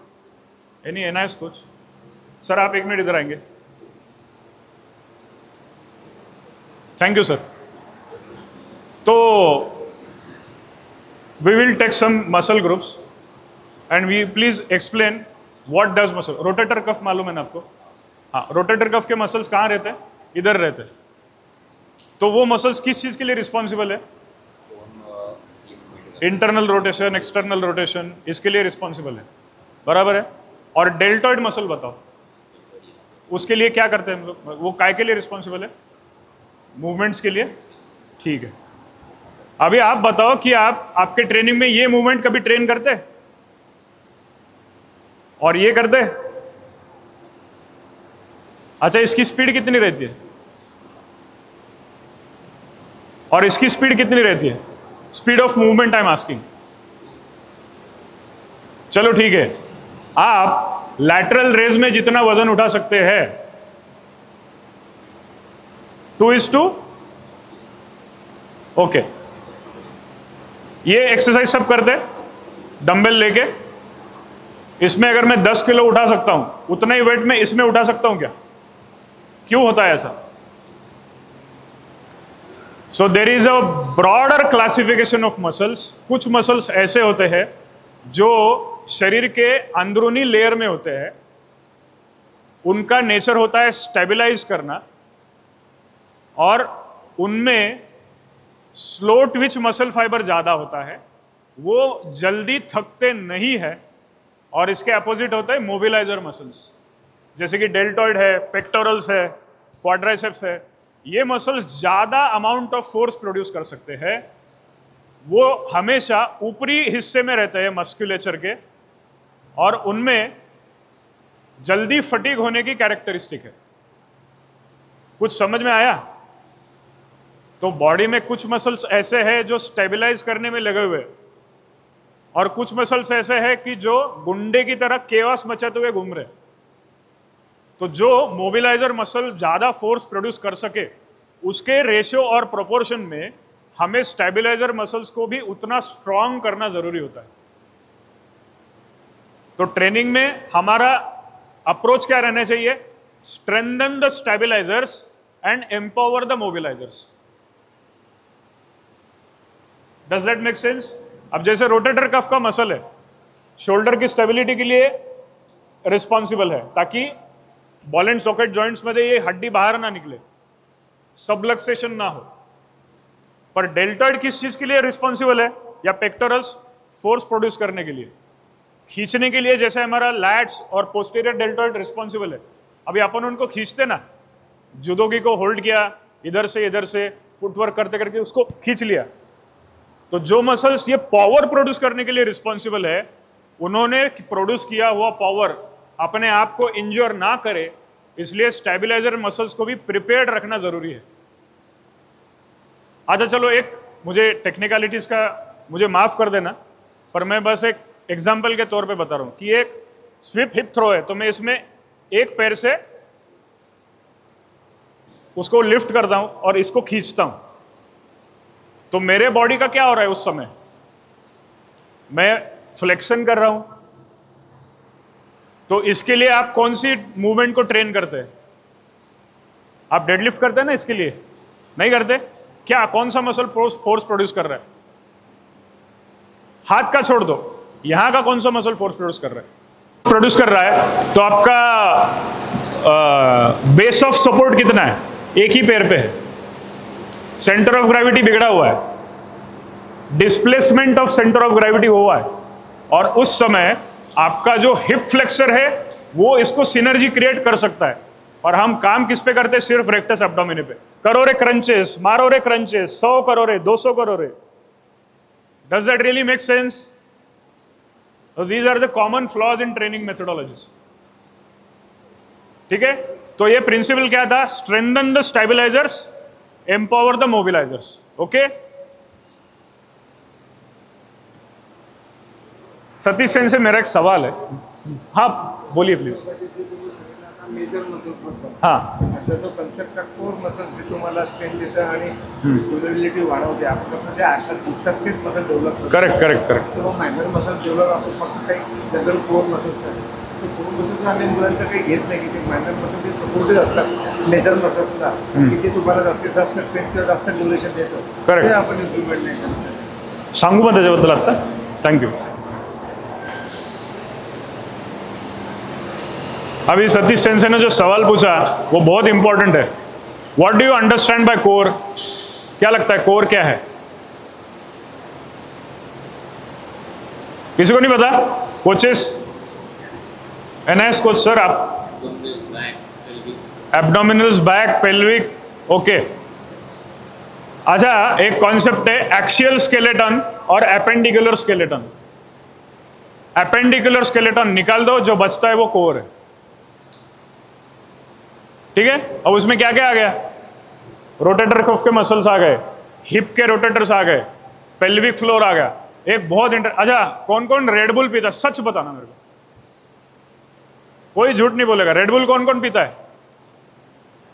Speaker 1: Any NIS coach? Sir आप एक मिनट इधर आएंगे। Thank you sir. तो we will take some muscle groups and we please explain what does muscle. Rotator cuff मालूम है ना आपको? हाँ, रोटेटर कफ के मसल्स कहाँ रहते हैं? इधर रहते हैं। तो वो मसल्स किस चीज के लिए रिस्पॉन्सिबल है? इंटरनल रोटेशन, एक्सटर्नल रोटेशन, इसके लिए रिस्पॉन्सिबल है, बराबर है। और डेल्टॉइड मसल बताओ, उसके लिए क्या करते हैं हम लोग? वो काय के लिए रिस्पॉन्सिबल है? मूवमेंट्स के लिए। ठीक है, अभी आप बताओ कि आप आपके ट्रेनिंग में ये मूवमेंट कभी ट्रेन करते और ये करते? अच्छा, इसकी स्पीड कितनी रहती है और इसकी स्पीड कितनी रहती है? Speed of movement I am asking. चलो ठीक है, आप लैटरल रेज में जितना वजन उठा सकते हैं 2:2, ओके। ये एक्सरसाइज सब करते हैं डंबल लेके। इसमें अगर मैं 10 किलो उठा सकता हूं, उतना ही वेट में इसमें उठा सकता हूं क्या? क्यों होता है ऐसा? So there is a broader classification of muscles. कुछ मसल्स ऐसे होते हैं जो शरीर के अंदरूनी लेयर में होते हैं, उनका नेचर होता है स्टेबलाइज करना, और उनमें स्लो ट्विच मसल फाइबर ज्यादा होता है, वो जल्दी थकते नहीं है। और इसके अपोजिट होता है मोबिलाइजर मसल्स, जैसे कि डेल्टॉइड है, पेक्टोरल्स है, क्वाड्राइसेप्स है। ये मसल्स ज्यादा अमाउंट ऑफ फोर्स प्रोड्यूस कर सकते हैं। वो हमेशा ऊपरी हिस्से में रहते हैं मस्कुलेचर के, और उनमें जल्दी फटीग होने की कैरेक्टरिस्टिक है। कुछ समझ में आया? तो बॉडी में कुछ मसल्स ऐसे हैं जो स्टेबलाइज करने में लगे हुए, और कुछ मसल्स ऐसे हैं कि जो गुंडे की तरह केओस मचाते हुए घूम रहे। तो जो मोबिलाइजर मसल ज्यादा फोर्स प्रोड्यूस कर सके, उसके रेशियो और प्रोपोर्शन में हमें स्टेबलाइजर मसल्स को भी उतना स्ट्रांग करना जरूरी होता है। तो ट्रेनिंग में हमारा अप्रोच क्या रहना चाहिए? Strengthen the stabilisers and empower the mobilisers. Does that make sense? अब जैसे रोटेटर कफ का मसल है, शोल्डर की स्टेबिलिटी के लिए रिस्पॉन्सिबल है, ताकि बॉल एंड सॉकेट जॉइंट्स मध्ये ये हड्डी बाहर ना निकले, सबलक्सेशन ना हो। पर डेल्टॉइड किस चीज के लिए रिस्पॉन्सिबल है? या पेक्टोरल्स फोर्स प्रोड्यूस करने के लिए, खींचने के लिए। जैसे हमारा लैट्स और पोस्टीरियर डेल्टॉइड रिस्पॉन्सिबल है। अभी अपन उनको खींचते ना, जुदोगी को होल्ड किया, इधर से फुटवर्क करते करके उसको खींच लिया। तो जो मसल्स ये पावर प्रोड्यूस करने के लिए रिस्पॉन्सिबल है, उन्होंने प्रोड्यूस किया हुआ पावर अपने आप को इंजर ना करे, इसलिए स्टेबलाइजर मसल्स को भी प्रिपेयर्ड रखना जरूरी है। अच्छा चलो, एक मुझे टेक्निकलिटीज का मुझे माफ कर देना, पर मैं बस एक एग्जाम्पल के तौर पे बता रहा हूं कि एक स्विप हिप थ्रो है, तो मैं इसमें एक पैर से उसको लिफ्ट करता हूं और इसको खींचता हूं। तो मेरे बॉडी का क्या हो रहा है उस समय? मैं फ्लेक्शन कर रहा हूं। तो इसके लिए आप कौन सी मूवमेंट को ट्रेन करते हैं? आप डेडलिफ्ट करते हैं ना, इसके लिए नहीं करते क्या? कौन सा मसल फोर्स प्रोड्यूस कर रहा है? हाथ का छोड़ दो, यहां का कौन सा मसल फोर्स प्रोड्यूस कर रहा है? प्रोड्यूस कर रहा है। तो आपका बेस ऑफ सपोर्ट कितना है? एक ही पैर पे है। सेंटर ऑफ ग्रेविटी बिगड़ा हुआ है, displacement of centre of gravity हुआ है, और उस समय आपका जो हिप फ्लेक्सर है वो इसको सिनर्जी क्रिएट कर सकता है। और हम काम किस पे करते हैं? सिर्फ रेक्टस एब्डोमिन पे। करो रे क्रंचेस, मारो रे क्रंचेस, 100 करो रे, 200 करो रे। Does that really make sense? These are the common flaws in training methodologies. ठीक है, तो ये प्रिंसिपल क्या था? Strengthen the stabilisers, empower the mobilisers. Okay, Satish Sen से मेरा एक सवाल है। हाँ बोलिए प्लीज।
Speaker 2: मेजर मसल्स
Speaker 1: हाँ
Speaker 2: सध्या जो कन्सेप्ट आहे कोर मसल्स तुम्हाला स्ट्रेंथ देतं आणि ड्युरेबिलिटी वाढवते. आपण कसं जे आरशात दिसतात तेच मसल डेव्हलप करतो.
Speaker 1: Correct correct correct.
Speaker 2: तर मायनर मसल डेव्हलप आपण फक्त काही जनरल कोर मसल्स आहे. ते कोर मसल्स आम्ही मुलांचं काही घेत नाही की ते मायनर मसल ते सपोर्टेड असतात मेजर मसल्सला की ते तुम्हाला जास्तीत जास्त स्ट्रेंथ किंवा जास्त ड्युरेशन देतं.
Speaker 1: Correct.
Speaker 2: ते आपण इम्प्लिमेंट नाही करत.
Speaker 1: सांगू मग त्याच्याबद्दल आत्ता. थँक्यू. अभी सतीश सेन से ने जो सवाल पूछा वो बहुत इंपॉर्टेंट है. What do you understand by core? क्या लगता है कोर क्या है? किसी को नहीं पता? कोचेस, एनएस कोच सर आप? Abdominals, back, pelvic. ओके. अच्छा, एक कॉन्सेप्ट है एक्सियल स्केलेटन और एपेंडिकुलर स्केलेटन. एपेंडिकुलर स्केलेटन निकाल दो, जो बचता है वो कोर है. ठीक है. अब उसमें क्या क्या आ गया? रोटेटर कफ के मसल्स आ गए, हिप के रोटेटर्स आ गए, पेल्विक फ्लोर आ गया. एक बहुत अच्छा, कौन कौन रेडबुल पीता है? सच बताना मेरे को, कोई झूठ नहीं बोलेगा. रेडबुल कौन कौन पीता है?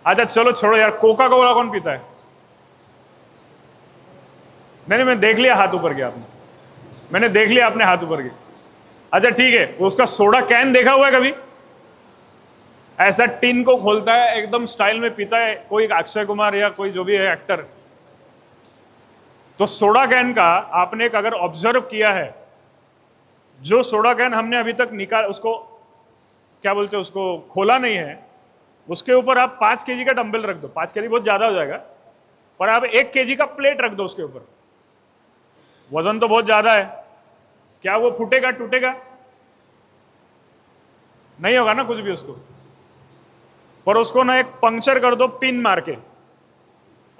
Speaker 1: अच्छा चलो छोड़ो यार, कोका कोला कौन पीता है? नहीं, मैं देख लिया हाथ ऊपर किया आपने. मैंने देख लिया आपने हाथ ऊपर किया. अच्छा ठीक है, उसका सोडा कैन देखा हुआ है कभी? ऐसा टिन को खोलता है, एकदम स्टाइल में पीता है कोई अक्षय कुमार या कोई जो भी है एक्टर. तो सोडा कैन का आपने एक अगर ऑब्जर्व किया है, जो सोडा कैन हमने अभी तक निकाल, उसको क्या बोलते हैं, उसको खोला नहीं है, उसके ऊपर आप 5 kg का डंबल रख दो. 5 kg बहुत ज्यादा हो जाएगा, पर आप 1 kg का प्लेट रख दो उसके ऊपर. वजन तो बहुत ज्यादा है, क्या वो फूटेगा, टूटेगा? नहीं होगा ना कुछ भी उसको. पर उसको ना एक पंक्चर कर दो पिन मार के,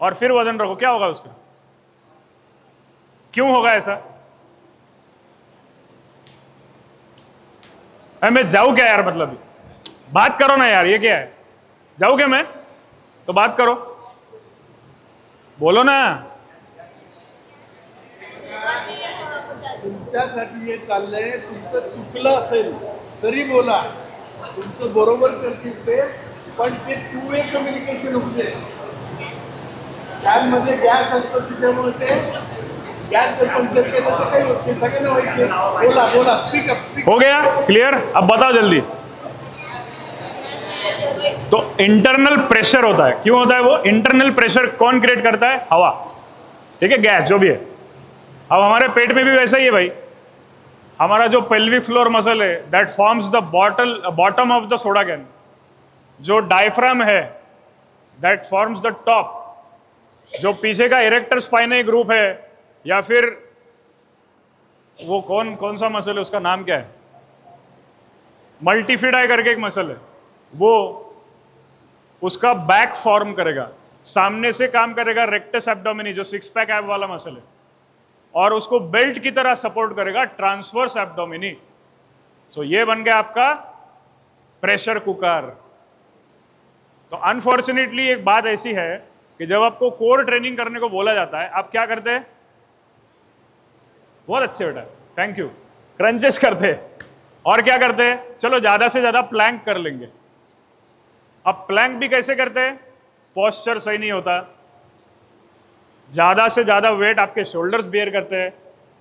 Speaker 1: और फिर वजन रखो, क्या होगा उसका? क्यों होगा ऐसा? मैं जाऊं क्या यार? मतलब बात करो ना यार, ये क्या है? जाऊं क्या मैं? तो बात करो, बोलो ना.
Speaker 3: तुमच्यासाठी हे चाललंय, तुमचं चुकलं असेल तरी बोला, तुमचं बरोबर करतील ते, पण ते 2-way कम्युनिकेशन होते. त्यामध्ये गॅस असतो, त्याच्यामुळे ते गॅस जर पंक्चर केलं तर काही होते. सगळ्यांना माहिती आहे. बोला बोला, स्पीक अप.
Speaker 1: हो गया क्लियर? अब बताओ जल्दी. तो इंटरनल प्रेशर होता है. क्यों होता है वो? इंटरनल प्रेशर कौन क्रिएट करता है? हवा. ठीक है, गैस जो भी है. अब हमारे पेट में भी वैसा ही है भाई. हमारा जो पेल्विक फ्लोर मसल है, that forms the bottom of the soda can. जो डायफ्राम है, दैट फॉर्म्स द टॉप. जो पीछे का इरेक्टर स्पाइनल ग्रुप है, या फिर वो कौन सा मसल है, उसका नाम क्या है, मल्टीफिडाई करके एक मसल है, वो उसका बैक फॉर्म करेगा, सामने से काम करेगा रेक्टस एब्डोमिनी, जो 6 पैक एब वाला मसल है, और उसको बेल्ट की तरह सपोर्ट करेगा ट्रांसवर्स एब्डोमिनी. सो ये बन गया आपका प्रेशर कुकर. तो अनफॉर्चुनेटली एक बात ऐसी है कि जब आपको कोर ट्रेनिंग करने को बोला जाता है, आप क्या करते हैं? बहुत अच्छे बेटा, थैंक यू. क्रंचेस करते हैं, और क्या करते हैं? चलो ज्यादा से ज्यादा प्लैंक कर लेंगे. अब प्लैंक भी कैसे करते हैं? पोस्चर सही नहीं होता, ज्यादा से ज्यादा वेट आपके शोल्डर्स बेयर करते हैं.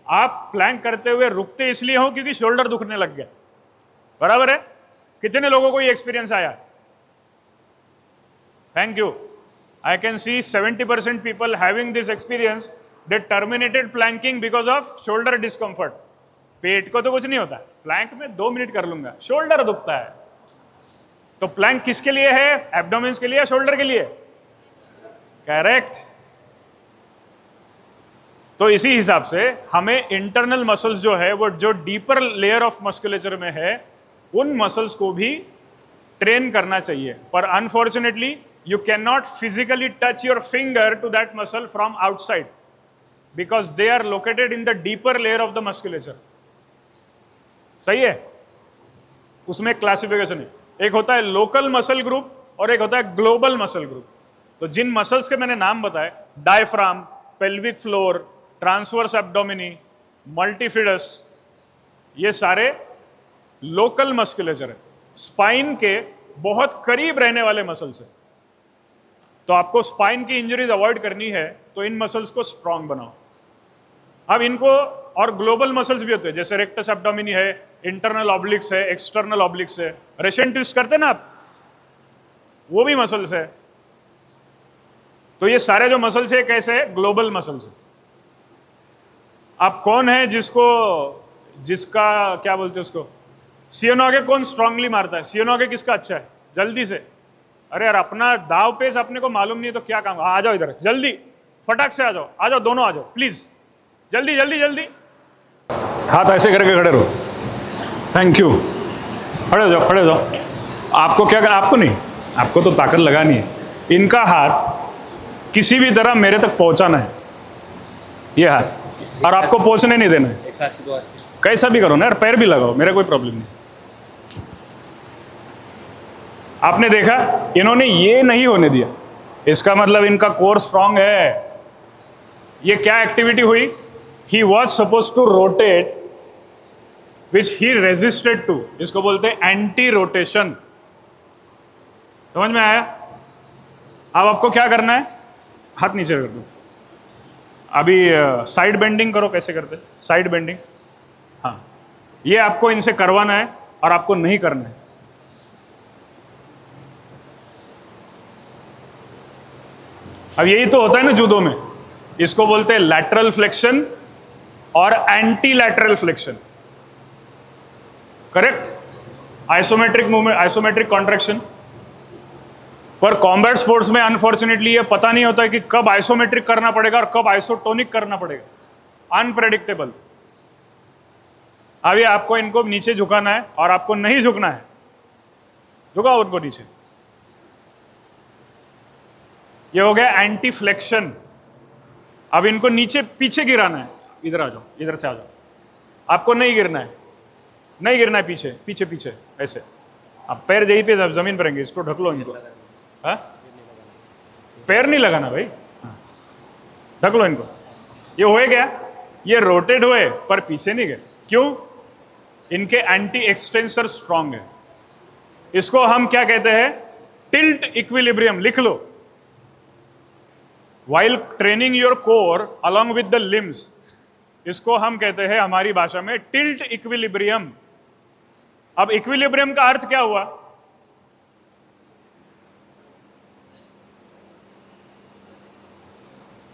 Speaker 1: आप प्लैंक करते हुए रुकते इसलिए हो क्योंकि शोल्डर दुखने लग गया. बराबर है? कितने लोगों को ये एक्सपीरियंस आया? Thank you. I can see 70% people having this experience. They terminated planking because of shoulder discomfort. पेट को तो कुछ नहीं होता, प्लैंक में 2 मिनट कर लूंगा, शोल्डर दुखता है. तो प्लैंक किसके लिए है? एब्डोमेन्स के लिए या शोल्डर के लिए? करेक्ट. तो इसी हिसाब से हमें इंटरनल मसल्स जो है, वो जो डीपर लेयर ऑफ मस्कुलेचर में है, उन मसल्स को भी ट्रेन करना चाहिए. पर unfortunately you cannot physically touch your finger to that muscle from outside because they are located in the deeper layer of the musculature. सही है? उसमें क्लासिफिकेशन है. एक होता है लोकल मसल ग्रुप और एक होता है ग्लोबल मसल ग्रुप. तो जिन मसल्स के मैंने नाम बताए, diaphragm, pelvic floor, transverse abdominis, multifidus, ये सारे लोकल मस्कुलेचर है, स्पाइन के बहुत करीब रहने वाले मसल्स है। तो आपको स्पाइन की इंजरीज अवॉइड करनी है तो इन मसल्स को स्ट्रांग बनाओ। अब इनको और ग्लोबल मसल्स भी होते हैं, जैसे रेक्टस एब्डोमिनी है, इंटरनल ऑब्लिक्स है, एक्सटर्नल ऑब्लिक्स है, रेशन ट्विस्ट करते हैं ना आप, वो भी मसल्स है। तो ये सारे जो मसल्स है कैसे है, ग्लोबल मसल्स है। आप कौन है जिसका क्या बोलते हैं उसको, सियोनोगे कौन स्ट्रांगली मारता है, सियोनोगे किसका अच्छा है, जल्दी से। अरे यार अपना दाव पेच अपने को मालूम नहीं तो क्या काम। आ जाओ इधर जल्दी, फटाक से आ जाओ दोनों आ जाओ प्लीज, जल्दी जल्दी जल्दी। हाथ ऐसे करके खड़े रहो, थैंक यू, खड़े हो जाओ खड़े हो जाओ। आपको क्या करना, आपको नहीं, आपको तो ताकत लगानी है। इनका हाथ किसी भी तरह मेरे तक पहुंचाना है, ये हाथ, और आपको पहुंचने नहीं देना है।
Speaker 3: एक हाथ से दो हाथ से
Speaker 1: कैसा भी करो ना यार, पैर भी लगाओ, मेरा कोई प्रॉब्लम नहीं। आपने देखा इन्होंने ये नहीं होने दिया, इसका मतलब इनका कोर स्ट्रांग है। ये क्या एक्टिविटी हुई, he was suppose to rotate which he resisted to, इसको बोलते हैं एंटी रोटेशन। समझ में आया? अब आपको क्या करना है, हाथ नीचे कर दो। अभी साइड बेंडिंग करो, कैसे करते साइड बेंडिंग, हाँ ये आपको इनसे करवाना है और आपको नहीं करना है। अब यही तो होता है ना जूडो में, इसको बोलते हैं लैटरल फ्लेक्शन और anti lateral flexion, correct? Isometric movement, isometric contraction. पर कॉम्बैट स्पोर्ट्स में अनफॉर्चुनेटली ये पता नहीं होता है कि कब आइसोमेट्रिक करना पड़ेगा और कब आइसोटोनिक करना पड़ेगा, अनप्रेडिक्टेबल। अभी आपको इनको नीचे झुकाना है और आपको नहीं झुकना है, झुकाओ उनको नीचे। ये हो गया एंटी फ्लेक्शन। अब इनको नीचे पीछे गिराना है, इधर आ जाओ, इधर से आ जाओ। आपको नहीं गिरना है, नहीं गिरना है, पीछे पीछे पीछे ऐसे। अब पैर यहीं पे जमीन पर रहेंगे, इसको ढक लो इनको। हाँ पैर नहीं लगाना भाई, ढक लो इनको। ये हुए क्या, ये रोटेट हुए पर पीछे नहीं गए, क्यों? इनके एंटी एक्सटेंसर स्ट्रांग है। इसको हम क्या कहते हैं, टिल्ट इक्विलिब्रियम, लिख लो। While training your core along with the limbs, इसको हम कहते हैं हमारी भाषा में टिल्ट इक्विलिब्रियम। अब इक्विलिब्रियम का अर्थ क्या हुआ,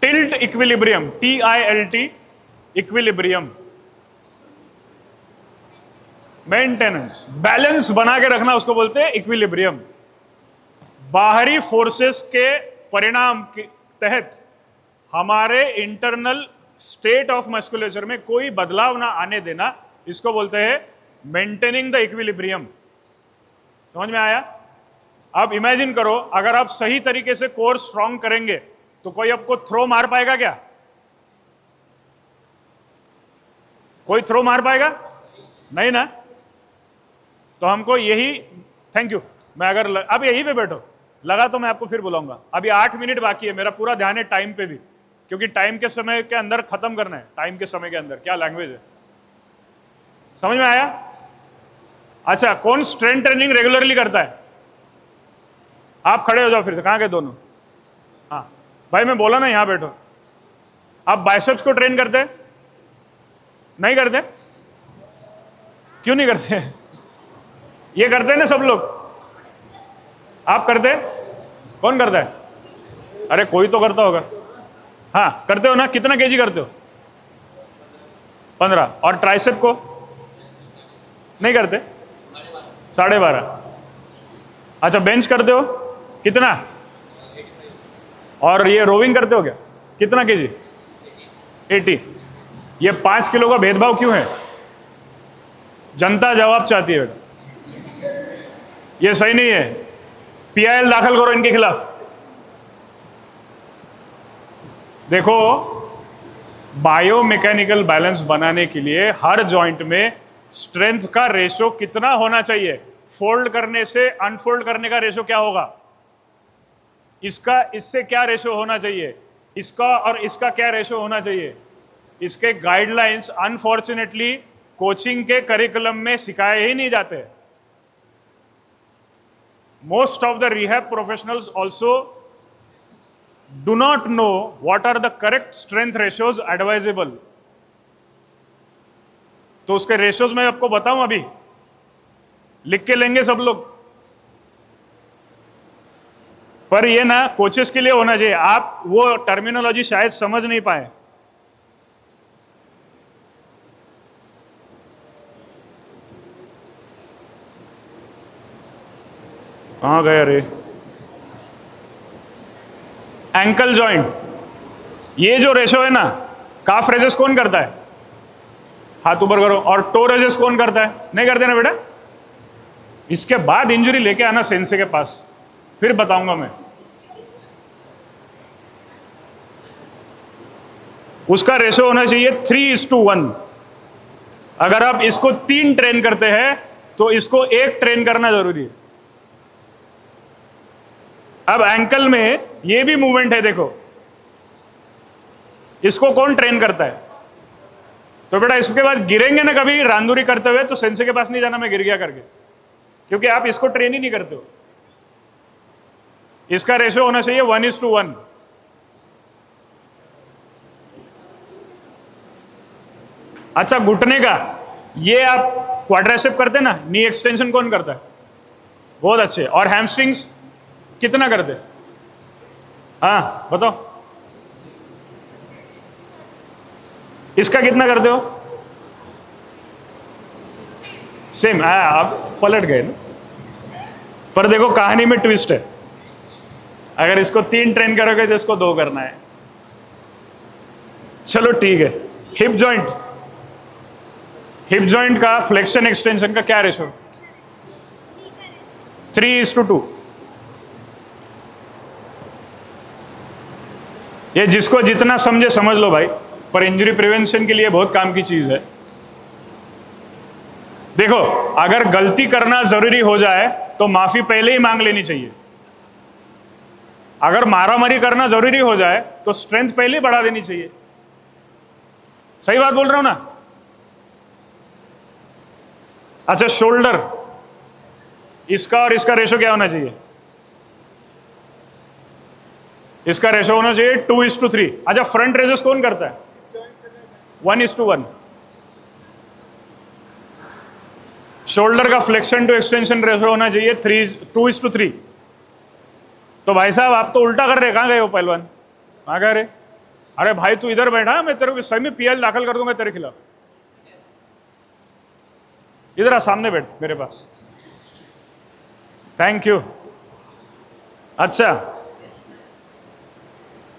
Speaker 1: tilt equilibrium, TILT equilibrium, maintenance, balance बना के रखना, उसको बोलते हैं इक्विलिब्रियम। बाहरी फोर्सेस के परिणाम के तहत हमारे इंटरनल स्टेट ऑफ मस्कुलेचर में कोई बदलाव ना आने देना, इसको बोलते हैं मेंटेनिंग द इक्विलिब्रियम। समझ में आया? अब इमेजिन करो, अगर आप सही तरीके से कोर स्ट्रांग करेंगे तो कोई आपको थ्रो मार पाएगा क्या? कोई थ्रो मार पाएगा? नहीं ना। तो हमको यही, थैंक यू, मैं अगर अब यहीं पे बैठो, लगा तो मैं आपको फिर बुलाऊंगा। अभी 8 मिनट बाकी है, मेरा पूरा ध्यान है टाइम पे भी, क्योंकि टाइम के समय के अंदर खत्म करना है। टाइम के समय के अंदर क्या लैंग्वेज है, समझ में आया? अच्छा, कौन स्ट्रेंथ ट्रेनिंग रेगुलरली करता है? आप खड़े हो जाओ फिर से, कहाँ गए दोनों? हाँ भाई मैं बोला ना, यहां बैठो। आप बाइसेप्स को ट्रेन करते हैं? नहीं करते? क्यों नहीं करते? ये करते हैं ना सब लोग, आप करते हैं? कौन करता है? अरे कोई तो करता होगा। हाँ करते हो ना, कितना केजी करते हो? 15। और ट्राइसेप को नहीं करते? 12.5। अच्छा बेंच करते हो कितना? और ये रोविंग करते हो क्या, कितना केजी? 80। ये 5 किलो का भेदभाव क्यों है? जनता जवाब चाहती है बेटा, ये सही नहीं है। PIL दाखिल करो इनके खिलाफ। देखो, बायोमैकेनिकल बैलेंस बनाने के लिए हर जॉइंट में स्ट्रेंथ का रेशो कितना होना चाहिए? फोल्ड करने से अनफोल्ड करने का रेशो क्या होगा? इसका इससे क्या रेशो होना चाहिए? इसका और इसका क्या रेशो होना चाहिए? इसके गाइडलाइंस अनफॉर्चुनेटली कोचिंग के करिकुलम में सिखाए ही नहीं जाते। Most of the rehab professionals also do not know what are the correct strength ratios advisable. तो उसके रेशियोज मैं आपको बताऊं, अभी लिख के लेंगे सब लोग, पर ये ना कोचेस के लिए होना चाहिए। आप वो टर्मिनोलॉजी शायद समझ नहीं पाए। कहां गए रे? एंकल जॉइंट, ये जो रेशो है ना, काफ रेजेस कौन करता है? हाथ ऊपर करो। और टो रेजेस कौन करता है? नहीं करते ना बेटा। इसके बाद इंजरी लेके आना सेंसे के पास, फिर बताऊंगा मैं। उसका रेशो होना चाहिए 3:1। अगर आप इसको 3 ट्रेन करते हैं तो इसको 1 ट्रेन करना जरूरी है। अब एंकल में ये भी मूवमेंट है, देखो, इसको कौन ट्रेन करता है? तो बेटा इसके बाद गिरेंगे ना कभी रांदुरी करते हुए, तो सेंसे के पास नहीं जाना मैं गिर गया करके, क्योंकि आप इसको ट्रेन ही नहीं करते हो। इसका रेशियो होना चाहिए 1:1। अच्छा, घुटने का ये आप क्वाड्राइसेप करते ना, नी एक्सटेंशन कौन करता है? बहुत अच्छे। और हैमस्ट्रिंग्स कितना करते? हाँ बताओ, इसका कितना करते हो? सेम। हाँ, आप पलट गए ना। पर देखो कहानी में ट्विस्ट है, अगर इसको 3 ट्रेन करोगे तो इसको 2 करना है। चलो ठीक है। हिप जॉइंट, हिप जॉइंट का फ्लेक्शन एक्सटेंशन का क्या रेशो? 3:2। ये जिसको जितना समझे समझ लो भाई, पर इंजरी प्रिवेंशन के लिए बहुत काम की चीज है। देखो, अगर गलती करना जरूरी हो जाए तो माफी पहले ही मांग लेनी चाहिए। अगर मारामारी करना जरूरी हो जाए तो स्ट्रेंथ पहले ही बढ़ा देनी चाहिए। सही बात बोल रहा हूं ना? अच्छा, शोल्डर, इसका और इसका रेशो क्या होना चाहिए? इसका रेशो होना चाहिए 2:3। अच्छा, फ्रंट रेजेस कौन करता है? 1:1। शोल्डर का फ्लेक्शन टू एक्सटेंशन रेशो होना चाहिए 2:3। तो भाई साहब आप तो उल्टा कर रहे, कहां गए हो पहलवान? कहां गए रे? अरे भाई तू इधर बैठा, मैं तेरे को सही में पीएल दाखिल कर दूंगा तेरे खिलाफ। इधर आ, सामने बैठ मेरे पास। Thank you. अच्छा,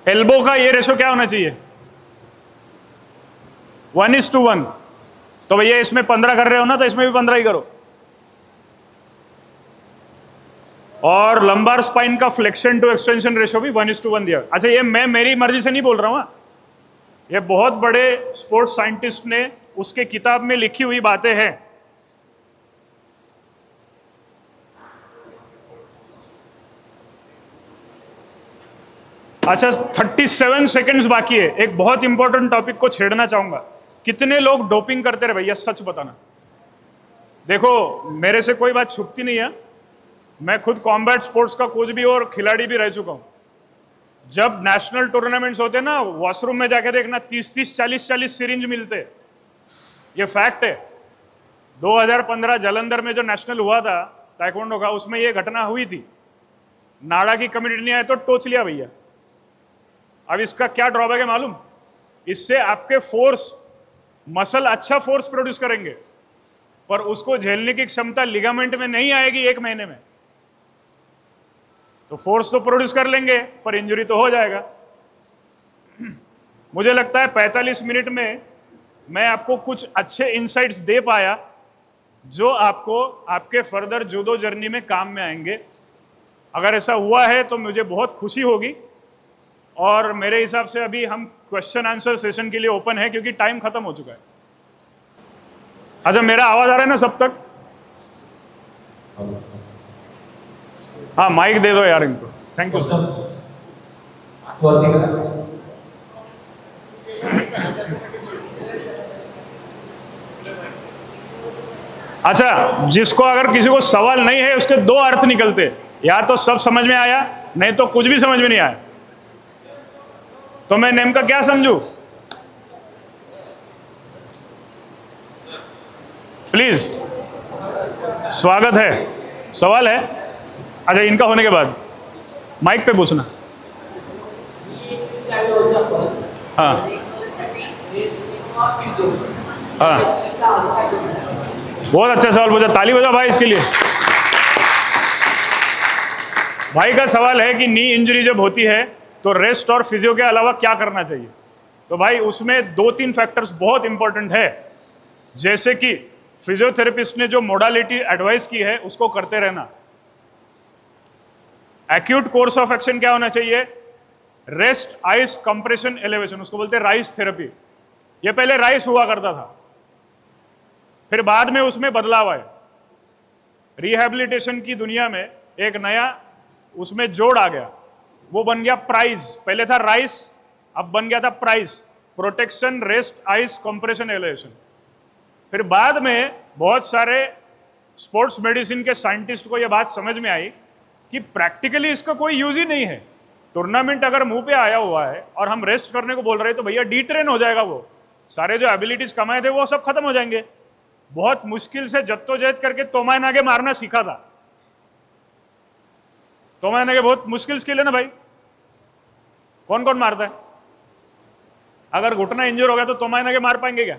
Speaker 1: एल्बो का ये रेशो क्या होना चाहिए? 1:1। तो भैया इसमें 15 कर रहे हो ना, तो इसमें भी 15 ही करो। और लंबार स्पाइन का फ्लेक्शन टू एक्सटेंशन रेशो भी 1:1 दिया। अच्छा, ये मैं मेरी मर्जी से नहीं बोल रहा हूं, ये बहुत बड़े स्पोर्ट्स साइंटिस्ट ने उसके किताब में लिखी हुई बातें हैं। अच्छा, 37 सेकंड्स बाकी है। एक बहुत इंपॉर्टेंट टॉपिक को छेड़ना चाहूंगा। कितने लोग डोपिंग करते रहे भैया? सच बताना। देखो, मेरे से कोई बात छुपती नहीं है, मैं खुद कॉम्बैट स्पोर्ट्स का कोच भी और खिलाड़ी भी रह चुका हूं। जब नेशनल टूर्नामेंट्स होते ना, वॉशरूम में जाके देखना 30-30, 40-40 सिरिंज मिलते। ये फैक्ट है। 2015 जालंधर में जो नेशनल हुआ था ताइक्वांडो का, उसमें ये घटना हुई थी। नाड़ा की कम्युनिटी नहीं आए तो टोच लिया भैया। अब इसका क्या ड्रॉबैक है मालूम? इससे आपके फोर्स, मसल अच्छा फोर्स प्रोड्यूस करेंगे, पर उसको झेलने की क्षमता लिगामेंट में नहीं आएगी 1 महीने में। तो फोर्स तो प्रोड्यूस कर लेंगे, पर इंजरी तो हो जाएगा। मुझे लगता है 45 मिनट में मैं आपको कुछ अच्छे इनसाइट्स दे पाया, जो आपको आपके फर्दर जूडो जर्नी में काम में आएंगे। अगर ऐसा हुआ है तो मुझे बहुत खुशी होगी। और मेरे हिसाब से अभी हम क्वेश्चन आंसर सेशन के लिए ओपन है, क्योंकि टाइम खत्म हो चुका है। अच्छा, मेरा आवाज आ रहा है ना सब तक? हाँ, माइक दे दो यार इनको। Thank you sir. अच्छा, जिसको अगर किसी को सवाल नहीं है उसके दो अर्थ निकलते, या तो सब समझ में आया, नहीं तो कुछ भी समझ में नहीं आया। तो मैं नेमका क्या समझू? प्लीज, स्वागत है। सवाल है? अच्छा, इनका होने के बाद माइक पे पूछना। हाँ हाँ, बहुत अच्छा सवाल पूछा, ताली बजाओ भाई इसके लिए। भाई का सवाल है कि नी इंजरी जब होती है तो रेस्ट और फिजियो के अलावा क्या करना चाहिए। तो भाई उसमें दो तीन फैक्टर्स बहुत इंपॉर्टेंट है, जैसे कि फिजियोथेरेपिस्ट ने जो मोडालिटी एडवाइस की है उसको करते रहना। एक्यूट कोर्स ऑफ एक्शन क्या होना चाहिए? रेस्ट, आइस, कंप्रेशन, एलिवेशन, उसको बोलते हैं राइस थेरेपी। ये पहले राइस हुआ करता था, फिर बाद में उसमें बदलाव आया। रिहैबिलिटेशन की दुनिया में एक नया उसमें जोड़ आ गया, वो बन गया प्राइज। पहले था राइस, अब बन गया था price, protection, rest, ice, compression, elevation. फिर बाद में बहुत सारे स्पोर्ट्स मेडिसिन के साइंटिस्ट को यह बात समझ में आई कि प्रैक्टिकली इसका कोई यूज ही नहीं है। टूर्नामेंट अगर मुंह पे आया हुआ है और हम रेस्ट करने को बोल रहे हैं तो भैया डिट्रेन हो जाएगा, वो सारे जो एबिलिटीज कमाए थे वो सब खत्म हो जाएंगे। बहुत मुश्किल से जद्दोजहद करके तोमाइन आगे मारना सीखा था। तोमाइन आगे बहुत मुश्किल स्किल है ना भाई, कौन कौन मारता है? अगर घुटना इंजर हो गया तो तोमाइन आगे मार पाएंगे क्या?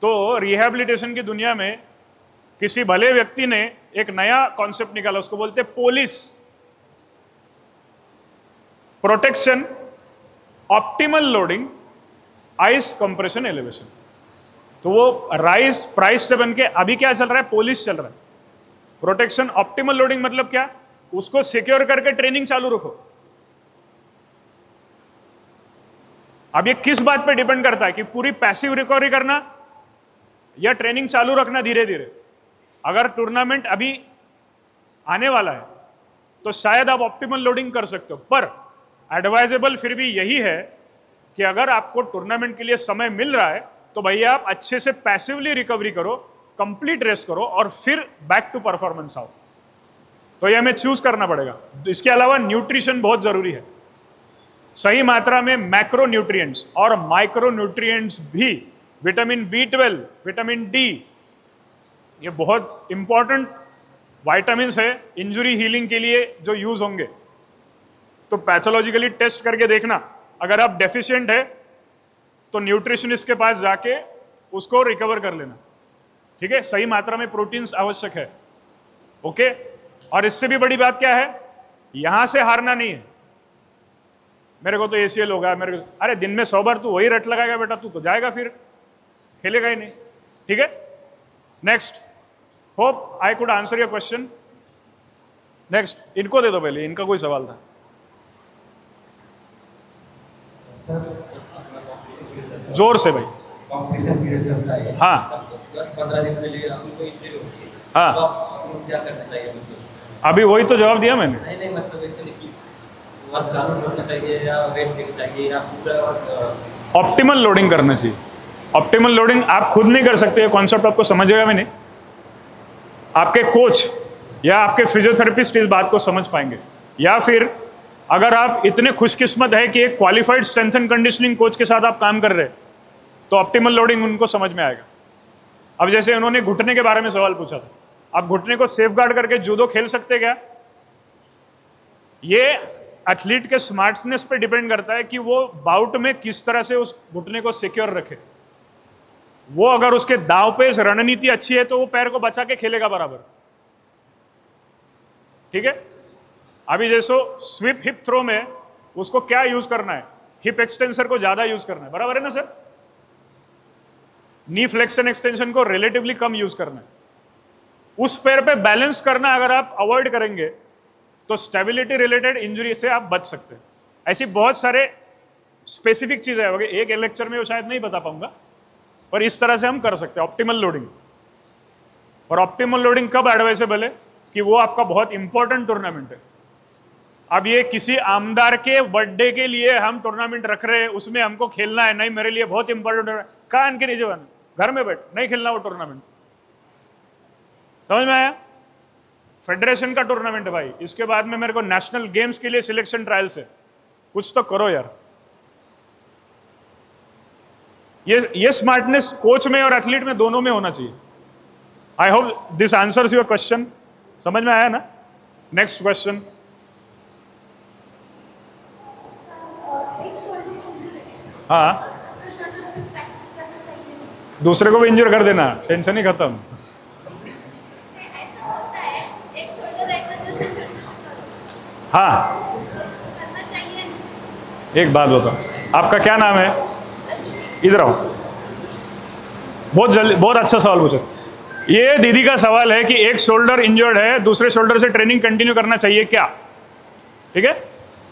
Speaker 1: तो रिहैबिलिटेशन की दुनिया में किसी भले व्यक्ति ने एक नया कॉन्सेप्ट निकाला, उसको बोलते police, protection, optimal loading, ice, compression, elevation. तो वो राइस प्राइस से बनके अभी क्या चल रहा है? पोलिस चल रहा है। प्रोटेक्शन, ऑप्टिमल लोडिंग मतलब क्या? उसको सिक्योर करके ट्रेनिंग चालू रखो। अब ये किस बात पे डिपेंड करता है कि पूरी पैसिव रिकवरी करना या ट्रेनिंग चालू रखना धीरे धीरे। अगर टूर्नामेंट अभी आने वाला है तो शायद आप ऑप्टिमल लोडिंग कर सकते हो, पर एडवाइजेबल फिर भी यही है कि अगर आपको टूर्नामेंट के लिए समय मिल रहा है तो भैया आप अच्छे से पैसिवली रिकवरी करो, कंप्लीट रेस्ट करो और फिर बैक टू परफॉर्मेंस आओ। तो ये हमें चूज करना पड़ेगा। इसके अलावा न्यूट्रिशन बहुत जरूरी है, सही मात्रा में मैक्रो न्यूट्रिएंट्स और माइक्रो न्यूट्रिएंट्स भी, विटामिन B12, विटामिन डी, ये बहुत इंपॉर्टेंट विटामिन है इंजुरी हीलिंग के लिए जो यूज होंगे। तो पैथोलॉजिकली टेस्ट करके देखना, अगर आप डेफिशिएंट है तो न्यूट्रिशनिस्ट के पास जाके उसको रिकवर कर लेना, ठीक है? सही मात्रा में प्रोटीन्स आवश्यक है, ओके? और इससे भी बड़ी बात क्या है, यहां से हारना नहीं है। मेरे को तो ACL होगा, मेरे को, अरे दिन में 100 बार तू वही रट लगाएगा बेटा, तू तो जाएगा फिर खेलेगा ही नहीं, ठीक है? Next, hope I could answer your question. Next, इनको दे दो पहले, इनका कोई सवाल था। जोर से भाई।
Speaker 4: कॉम्पिटिशन पीरियड चलता है,
Speaker 1: हाँ
Speaker 4: 10-15 दिन के लिए आपको इंजरी होती है,
Speaker 1: हाँ,
Speaker 4: तो आपको क्या करना चाहिए? मतलब
Speaker 1: अभी वही तो जवाब दिया मैंने।
Speaker 4: नहीं मतलब ऐसे नहीं कि वर्क चालू करना चाहिए या रेस्ट लेना चाहिए या पूरा
Speaker 1: ऑप्टिमल लोडिंग करना चाहिए। ऑप्टिमल लोडिंग आप खुद नहीं कर सकते, कॉन्सेप्ट आपको समझेगा मैंने, आपके कोच या आपके फिजियोथेरेपिस्ट इस बात को समझ पाएंगे, या फिर अगर आप इतने खुशकिस्मत है कि एक qualified strength and conditioning coach के साथ आप काम कर रहे हैं तो ऑप्टिमल लोडिंग उनको समझ में आएगा। अब जैसे उन्होंने घुटने के बारे में सवाल पूछा था, आप घुटने को सेफ गार्ड करके जूडो खेल सकते क्या? ये एथलीट के स्मार्टनेस पे डिपेंड करता है कि वो बाउट में किस तरह से उस घुटने को सिक्योर रखे। वो अगर उसके दांवपेच रणनीति अच्छी है तो वो पैर को बचा के खेलेगा बराबर, ठीक है? अभी जैसो स्विप हिप थ्रो में उसको क्या यूज करना है? हिप एक्सटेंसर को ज्यादा यूज करना है, बराबर है ना सर? नी फ्लेक्शन एक्सटेंशन को रिलेटिवली कम यूज करना है। उस पैर पे बैलेंस करना अगर आप अवॉइड करेंगे तो स्टेबिलिटी रिलेटेड इंजरी से आप बच सकते हैं। ऐसी बहुत सारे स्पेसिफिक चीजें हैं, एक लेक्चर में वो शायद नहीं बता पाऊंगा, पर इस तरह से हम कर सकते हैं ऑप्टिमल लोडिंग। और ऑप्टिमल लोडिंग कब एडवाइसेबल है? कि वो आपका बहुत इंपॉर्टेंट टूर्नामेंट है। अब ये किसी आमदार के बर्थडे के लिए हम टूर्नामेंट रख रहे हैं, उसमें हमको खेलना है, नहीं मेरे लिए बहुत इंपॉर्टेंट है, कान के नीचे बना, घर में बैठ, नहीं खेलना वो टूर्नामेंट। समझ में आया? फेडरेशन का टूर्नामेंट है भाई, इसके बाद में मेरे को नेशनल गेम्स के लिए सिलेक्शन ट्रायल्स है, कुछ तो करो यार। ये स्मार्टनेस कोच में और एथलीट में दोनों में होना चाहिए। आई hope this answers your question. समझ में आया ना? Next question. हाँ, दूसरे को भी इंजर कर देना, टेंशन ही खत्म। हाँ, एक बात बताओ, आपका क्या नाम है? इधर आओ। बहुत अच्छा सवाल पूछा। ये दीदी का सवाल है कि एक शोल्डर इंजर्ड है, दूसरे शोल्डर से ट्रेनिंग कंटिन्यू करना चाहिए क्या? ठीक है,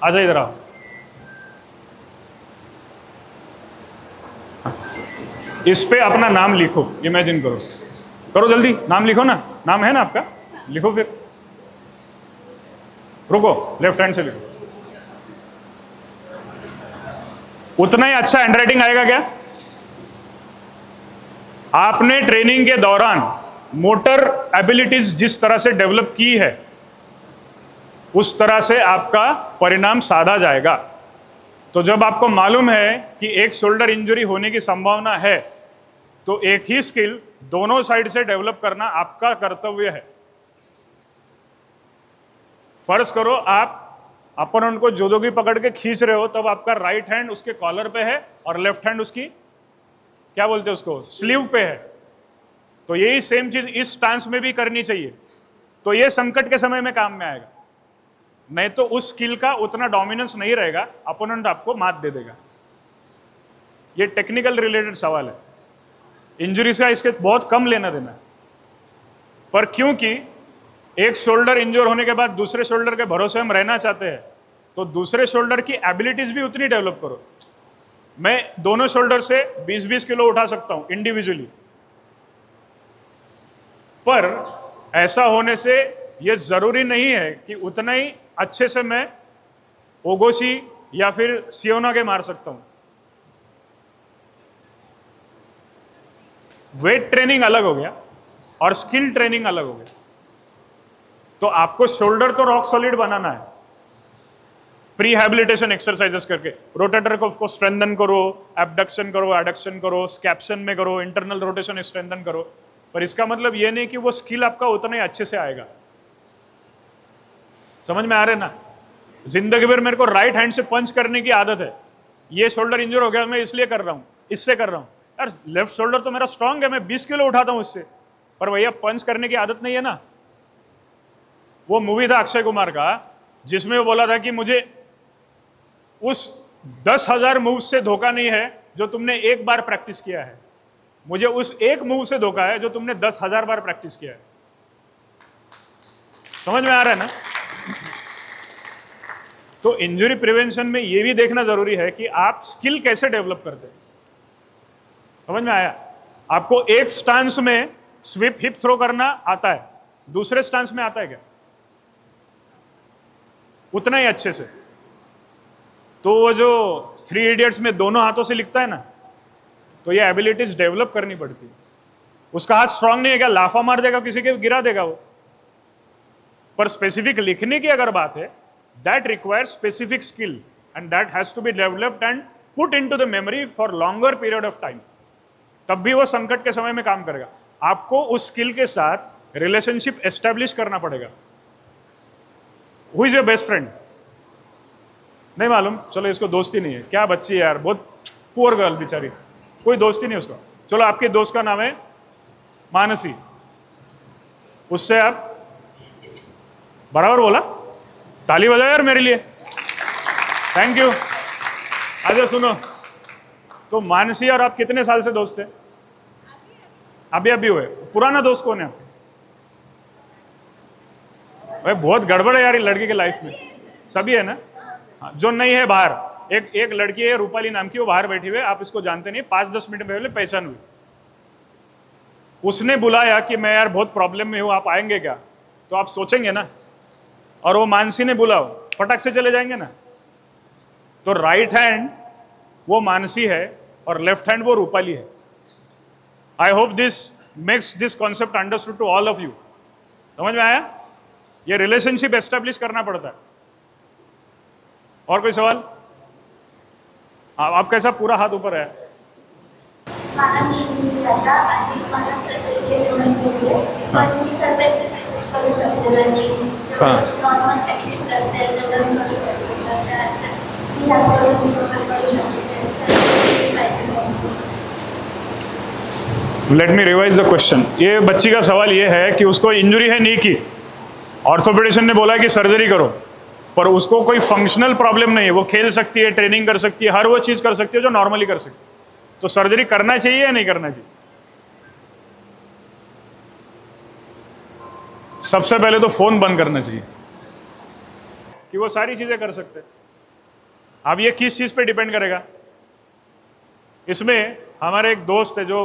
Speaker 1: आजा इधर आओ। इस पे अपना नाम लिखो, इमेजिन करो, करो जल्दी, नाम लिखो ना, नाम है ना आपका, लिखो फिर। रुको, लेफ्ट हैंड से लिखो। उतना ही अच्छा हैंडराइटिंग आएगा क्या? आपने ट्रेनिंग के दौरान मोटर एबिलिटीज जिस तरह से डेवलप की है, उस तरह से आपका परिणाम साधा जाएगा। तो जब आपको मालूम है कि एक शोल्डर इंजरी होने की संभावना है, तो एक ही स्किल दोनों साइड से डेवलप करना आपका कर्तव्य है। फर्ज करो आप अपोनेंट को जोदोगी पकड़ के खींच रहे हो, तब आपका राइट हैंड उसके कॉलर पे है और लेफ्ट हैंड उसकी क्या बोलते हैं उसको, स्लीव पे है। तो यही सेम चीज इस स्टांस में भी करनी चाहिए। तो ये संकट के समय में काम में आएगा, नहीं तो उस स्किल का उतना डोमिनेंस नहीं रहेगा, अपोनेंट आपको मात दे देगा। ये टेक्निकल रिलेटेड सवाल है, इंजरीज का इसके बहुत कम लेना देना है। पर क्योंकि एक शोल्डर इंजर होने के बाद दूसरे शोल्डर के भरोसे हम रहना चाहते हैं, तो दूसरे शोल्डर की एबिलिटीज भी उतनी डेवलप करो। मैं दोनों शोल्डर से 20-20 किलो उठा सकता हूं इंडिविजुअली, पर ऐसा होने से यह जरूरी नहीं है कि उतना ही अच्छे से मैं ओगोशी या फिर सियोना के मार सकता हूं। वेट ट्रेनिंग अलग हो गया और स्किल ट्रेनिंग अलग हो गया। तो आपको शोल्डर तो रॉक सॉलिड बनाना है, प्रीहैबिलिटेशन एक्सरसाइजेस करके, रोटेटर को स्ट्रेंथन करो, एबडक्शन करो, एडक्शन करो, स्कैप्शन में करो, इंटरनल रोटेशन स्ट्रेंथन करो। पर इसका मतलब ये नहीं कि वो स्किल आपका उतना ही अच्छे से आएगा। समझ में आ रहे ना? जिंदगी भर मेरे को राइट हैंड से पंच करने की आदत है, ये शोल्डर इंजर हो गया, मैं इसलिए कर रहा हूं, इससे कर रहा हूं। यार लेफ्ट शोल्डर तो मेरा स्ट्रांग है, मैं 20 किलो उठाता हूं इससे, पर भैया पंच करने की आदत नहीं है ना। वो मूवी था अक्षय कुमार का, जिसमें वो बोला था कि मुझे उस 10,000 मूव से धोखा नहीं है जो तुमने एक बार प्रैक्टिस किया है, मुझे उस एक मूव से धोखा है जो तुमने 10,000 बार प्रैक्टिस किया है। समझ में आ रहा है ना? तो इंजरी प्रिवेंशन में यह भी देखना जरूरी है कि आप स्किल कैसे डेवलप करते हैं। समझ में आया? आपको एक स्टांस में स्विप हिप थ्रो करना आता है, दूसरे स्टांस में आता है क्या? उतना ही अच्छे से। तो वो जो 3 इडियट्स में दोनों हाथों से लिखता है ना, तो ये एबिलिटीज डेवलप करनी पड़ती है। उसका हाथ स्ट्रांग नहीं है क्या, लाफा मार देगा, किसी के गिरा देगा वो। पर स्पेसिफिक लिखने की अगर बात है, that requires specific skill and that has to be developed and put into the memory for longer period of time. तब भी वो संकट के समय में काम करेगा। आपको उस स्किल के साथ रिलेशनशिप एस्टेब्लिश करना पड़ेगा। Who is your best friend? नहीं मालूम, चलो इसको दोस्ती नहीं है, क्या बच्ची है यार, बहुत पुअर गर्ल बेचारी, कोई दोस्ती नहीं उसका। चलो आपके दोस्त का नाम है मानसी, उससे आप बराबर बोला, ताली बजाओ यार मेरे लिए, थैंक यू। अच्छा सुनो, तो मानसी और आप कितने साल से दोस्त थे? अभी हुए। पुराना दोस्त कौन है आपके? भाई बहुत गड़बड़ है यार लड़की के लाइफ में। सभी है ना? जो नहीं है बाहर, एक लड़की है रूपाली नाम की, वो बाहर बैठी हुई है, आप इसको जानते नहीं, 5-10 मिनट पहले पहचान हुई। उसने बुलाया कि मैं यार बहुत प्रॉब्लम में हूं, आप आएंगे क्या? तो आप सोचेंगे ना, और वो मानसी ने बुलाओ, फटक से चले जाएंगे ना। तो राइट हैंड वो मानसी है और लेफ्ट हैंड वो रूपाली है। I hope this makes this concept understood to all of you. समझ में आया? ये रिलेशनशिप एस्टेब्लिश करना पड़ता है। और कोई सवाल? आपका ऐसा पूरा हाथ ऊपर है।
Speaker 5: मला नींद नाही आता आणि मला सर्जरी केली पण मी सर्व एक्सरसाइजेस करू शकते रनिंग नॉर्मल ॲक्टिव्ह करते तेवढं करू शकते मी ह्याकडून करू शकते सर्जरी पाहिजे।
Speaker 1: Let me revise the question. ये बच्ची का सवाल ये है कि उसको इंजरी है नी की, ऑर्थोपेडिशियन ने बोला कि सर्जरी करो, पर उसको कोई फंक्शनल प्रॉब्लम नहीं है, वो खेल सकती है, ट्रेनिंग कर सकती है, हर वो चीज़ कर सकती है जो नॉर्मली कर सकती है, तो सर्जरी करना चाहिए या नहीं करना चाहिए? सबसे पहले तो फोन बंद करना चाहिए कि वो सारी चीजें कर सकते हैं। अब ये किस चीज पे डिपेंड करेगा? इसमें हमारे एक दोस्त है जो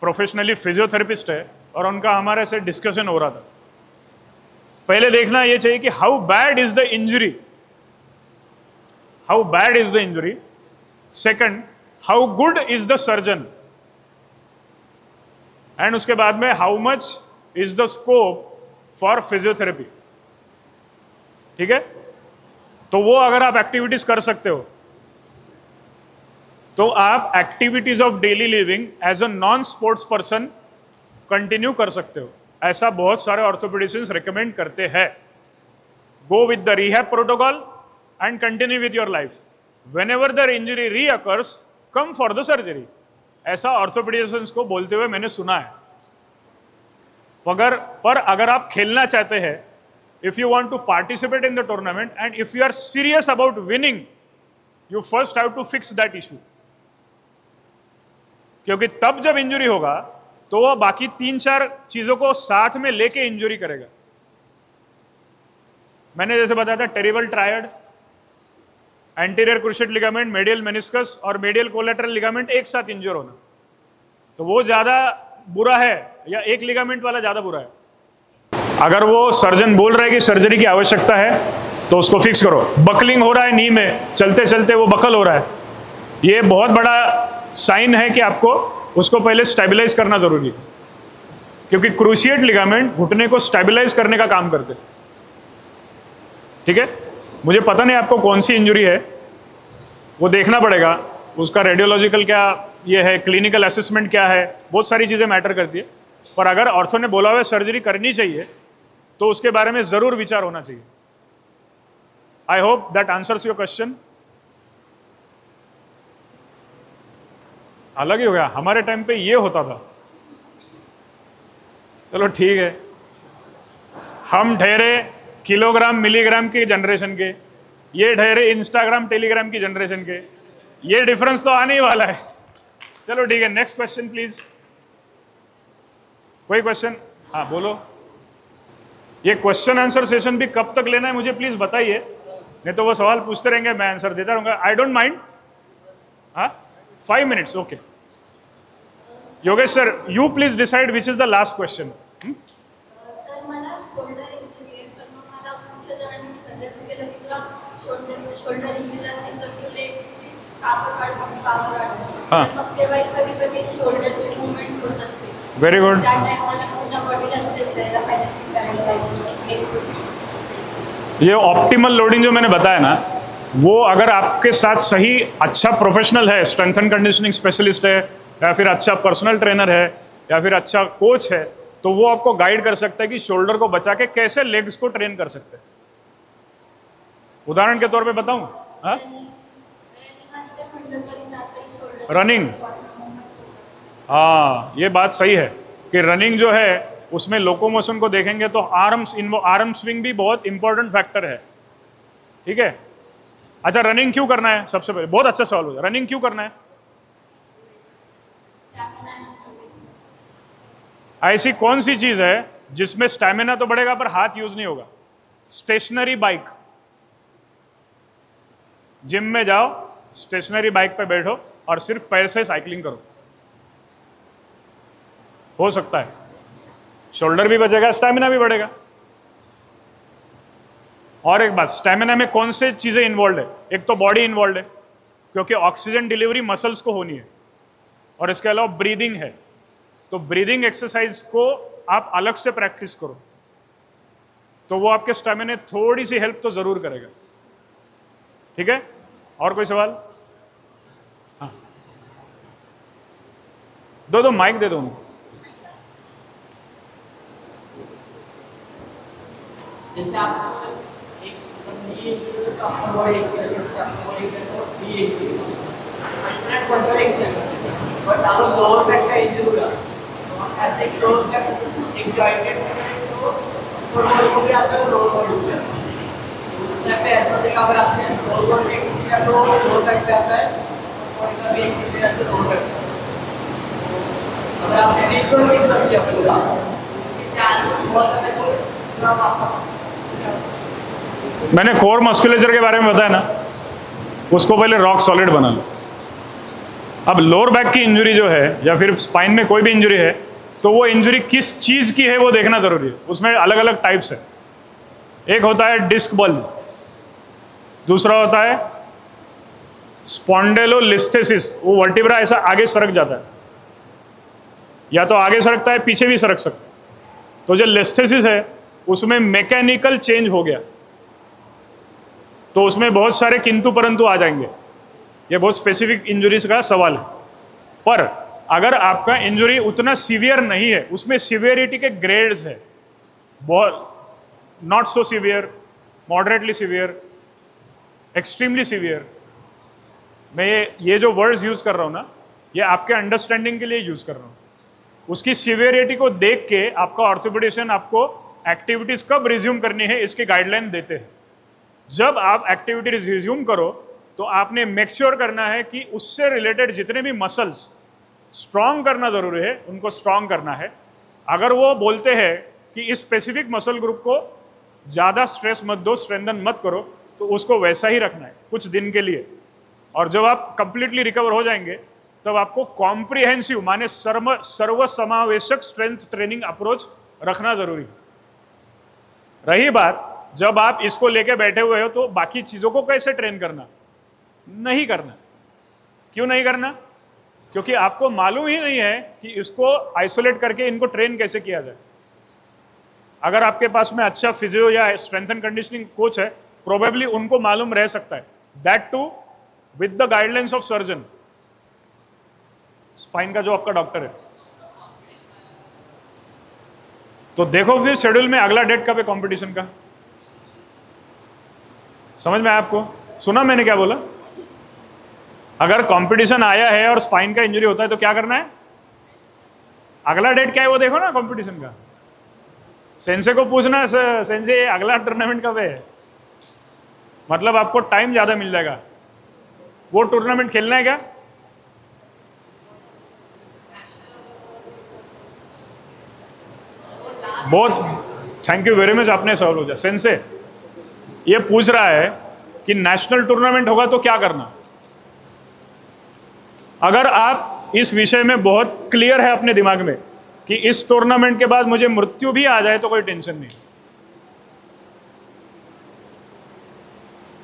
Speaker 1: प्रोफेशनली फिजियोथेरेपिस्ट है और उनका हमारे से डिस्कशन हो रहा था। पहले देखना ये चाहिए कि how bad is the injury, how bad is the injury. Second, how good is the surgeon, and उसके बाद में how much is the scope for physiotherapy. ठीक है? तो वो अगर आप एक्टिविटीज कर सकते हो तो आप activities of daily living as a non sports person continue कर सकते हो। ऐसा बहुत सारे ऑर्थोपेडिशियंस रिकमेंड करते हैं। Go with the rehab protocol and continue with your life. Whenever the injury recurs, come for the surgery. ऐसा ऑर्थोपेडिशियंस को बोलते हुए मैंने सुना है। पर अगर आप खेलना चाहते हैं, if you want to participate in the tournament and if you are serious about winning, you first have to fix that issue. क्योंकि तब जब इंजरी होगा तो वो बाकी 3-4 चीजों को साथ में लेके इंजरी करेगा। मैंने जैसे बताया था, terrible triad, anterior cruciate ligament, medial meniscus और मेडियल कोलेटरल लिगामेंट एक साथ इंजर होना, तो वो ज्यादा बुरा है या एक लिगामेंट वाला ज्यादा बुरा है? अगर वो सर्जन बोल रहा है कि सर्जरी की आवश्यकता है तो उसको फिक्स करो। बकलिंग हो रहा है नी में, चलते चलते वो बकल हो रहा है, ये बहुत बड़ा साइन है कि आपको उसको पहले स्टेबलाइज करना जरूरी है, क्योंकि क्रूशिएट लिगामेंट घुटने को स्टेबलाइज करने का काम करते हैं। ठीक है? मुझे पता नहीं आपको कौन सी इंजरी है, वो देखना पड़ेगा, उसका रेडियोलॉजिकल क्या ये है, क्लिनिकल असेसमेंट क्या है, बहुत सारी चीज़ें मैटर करती है। पर अगर ऑर्थो ने बोला हुआ सर्जरी करनी चाहिए तो उसके बारे में ज़रूर विचार होना चाहिए। I hope that answers your question. अलग ही हो गया, हमारे टाइम पे ये होता था। चलो ठीक है, हम ठहरे किलोग्राम मिलीग्राम की जनरेशन के, ये ठहरे इंस्टाग्राम टेलीग्राम की जनरेशन के, ये डिफरेंस तो आने ही वाला है। चलो ठीक है, नेक्स्ट क्वेश्चन प्लीज। कोई क्वेश्चन? हाँ बोलो। ये क्वेश्चन आंसर सेशन भी कब तक लेना है मुझे प्लीज बताइए, नहीं तो वो सवाल पूछते रहेंगे, मैं आंसर देता रहूंगा। I don't mind. हाँ 5 minutes, okay. Yogesh sir, you please decide which is the last question.
Speaker 5: Sir मला शोल्डर इंजुरी आहे, पण मग मला खूप जणांनी सजेस्ट केलं की तुला शोल्डर इंजुरी असेल तर तुला कापड काढून कापड काढून, मग तेव्हा कधी कधी शोल्डरची मुवमेंट होत असते।
Speaker 1: Very good.
Speaker 5: त्या टाइमला पूर्ण बॉडीला स्ट्रेच द्यायला पाहिजे, करायला पाहिजे।
Speaker 1: ये ऑप्टिमल लोडिंग जो मैंने बताया ना, वो अगर आपके साथ सही अच्छा प्रोफेशनल है, स्ट्रेंथ एंड कंडीशनिंग स्पेशलिस्ट है, या फिर अच्छा पर्सनल ट्रेनर है, या फिर अच्छा कोच है, तो वो आपको गाइड कर सकता है कि शोल्डर को बचा के कैसे लेग्स को ट्रेन कर सकते हैं। उदाहरण के तौर पे बताऊं, रनिंग। हाँ ये बात सही है कि रनिंग जो है उसमें लोकोमोशन को देखेंगे तो आर्म स्विंग भी बहुत इंपॉर्टेंट फैक्टर है। ठीक है? अच्छा, रनिंग क्यों करना है? सबसे पहले बहुत अच्छा सवाल हो, रनिंग क्यों करना है? ऐसी कौन सी चीज है जिसमें स्टैमिना तो बढ़ेगा पर हाथ यूज नहीं होगा? Stationery bike. जिम में जाओ, स्टेशनरी बाइक पे बैठो और सिर्फ पैर से साइकिलिंग करो, हो सकता है शोल्डर भी बचेगा, स्टैमिना भी बढ़ेगा। और एक बात, स्टैमिना में कौन से चीजें इन्वॉल्व है? एक तो बॉडी इन्वॉल्व है, क्योंकि ऑक्सीजन डिलीवरी मसल्स को होनी है, और इसके अलावा ब्रीदिंग है। तो ब्रीदिंग एक्सरसाइज को आप अलग से प्रैक्टिस करो तो वो आपके स्टेमिना थोड़ी सी हेल्प तो जरूर करेगा। ठीक है, और कोई सवाल? हाँ, दो माइक दे दो उनको।
Speaker 4: जैसे आप एक ये तो आपका बॉडी एक्सरसाइज आपका बॉडी का ये इंटरनेट कंट्रोल एक्सरसाइज बट अगर लोअर बैक का इंजरी होगा तो आप ऐसे क्लोज बैक एक जॉइंट एक्सरसाइज तो बॉडी को भी आपका लोअर बॉडी हो जाएगा। उस टाइप पे ऐसा देखा अगर आपने लोअर बॉडी एक्सरसाइज का तो लोअर बैक पे आता है बॉडी का भी एक्सरसाइज तो लोअर बैक अगर आपने रिकवर कर लिया पूरा उसके चांसेस बहुत ज्यादा पूरा वापस।
Speaker 1: मैंने कोर मस्कुलेचर के बारे में बताया ना, उसको पहले रॉक सॉलिड बना लो। अब लोअर बैक की इंजरी जो है या फिर स्पाइन में कोई भी इंजरी है तो वो इंजरी किस चीज की है वो देखना जरूरी है। उसमें अलग अलग टाइप्स है। एक होता है डिस्क बल्ज, दूसरा होता है स्पॉन्डेलोलिस्थेसिस, वो वर्टिब्रा ऐसा आगे सरक जाता है, या तो आगे सरकता है पीछे भी सरक सकता है। तो जो लिस्थेसिस है उसमें मैकेनिकल चेंज हो गया तो उसमें बहुत सारे किंतु परंतु आ जाएंगे। ये बहुत स्पेसिफिक इंजरीज का सवाल है। पर अगर आपका इंजरी उतना सीवियर नहीं है, उसमें सीवियरिटी के ग्रेड्स है, बहुत not so severe, moderately severe, extremely severe. मैं ये जो वर्ड्स यूज कर रहा हूँ ना, ये आपके अंडरस्टैंडिंग के लिए यूज कर रहा हूँ। उसकी सीवियरिटी को देख के आपका ऑर्थोपेडिशियन आपको एक्टिविटीज कब रिज्यूम करनी है इसकी गाइडलाइन देते हैं। जब आप एक्टिविटी रिज्यूम करो तो आपने मेक श्योर करना है कि उससे रिलेटेड जितने भी मसल्स स्ट्रांग करना जरूरी है उनको स्ट्रांग करना है। अगर वो बोलते हैं कि इस स्पेसिफिक मसल ग्रुप को ज़्यादा स्ट्रेस मत दो, स्ट्रेंथन मत करो, तो उसको वैसा ही रखना है कुछ दिन के लिए। और जब आप कंप्लीटली रिकवर हो जाएंगे तब आपको कॉम्प्रिहेंसिव माने सर्वसमावेशक स्ट्रेंथ ट्रेनिंग अप्रोच रखना जरूरी है। रही बात जब आप इसको लेके बैठे हुए हो तो बाकी चीजों को कैसे ट्रेन करना, नहीं करना। क्यों नहीं करना? क्योंकि आपको मालूम ही नहीं है कि इसको आइसोलेट करके इनको ट्रेन कैसे किया जाए। अगर आपके पास में अच्छा फिजियो या स्ट्रेंथ एंड कंडीशनिंग कोच है, प्रोबेबली उनको मालूम रह सकता है, that too with the guidelines of surgeon, spine का जो आपका डॉक्टर है। तो देखो फिर शेड्यूल में अगला डेट कब है कंपटीशन का। समझ में आया आपको? सुना मैंने क्या बोला? अगर कंपटीशन आया है और स्पाइन का इंजरी होता है तो क्या करना है? अगला डेट क्या है वो देखो ना कंपटीशन का। सेंसे को पूछना, सेंसे अगला टूर्नामेंट कब है, मतलब आपको टाइम ज्यादा मिल जाएगा। वो टूर्नामेंट खेलना है क्या? बहुत थैंक यू वेरी मच, आपने सवाल हो जाए। सेंसे ये पूछ रहा है कि नेशनल टूर्नामेंट होगा तो क्या करना। अगर आप इस विषय में बहुत क्लियर है अपने दिमाग में कि इस टूर्नामेंट के बाद मुझे मृत्यु भी आ जाए तो कोई टेंशन नहीं,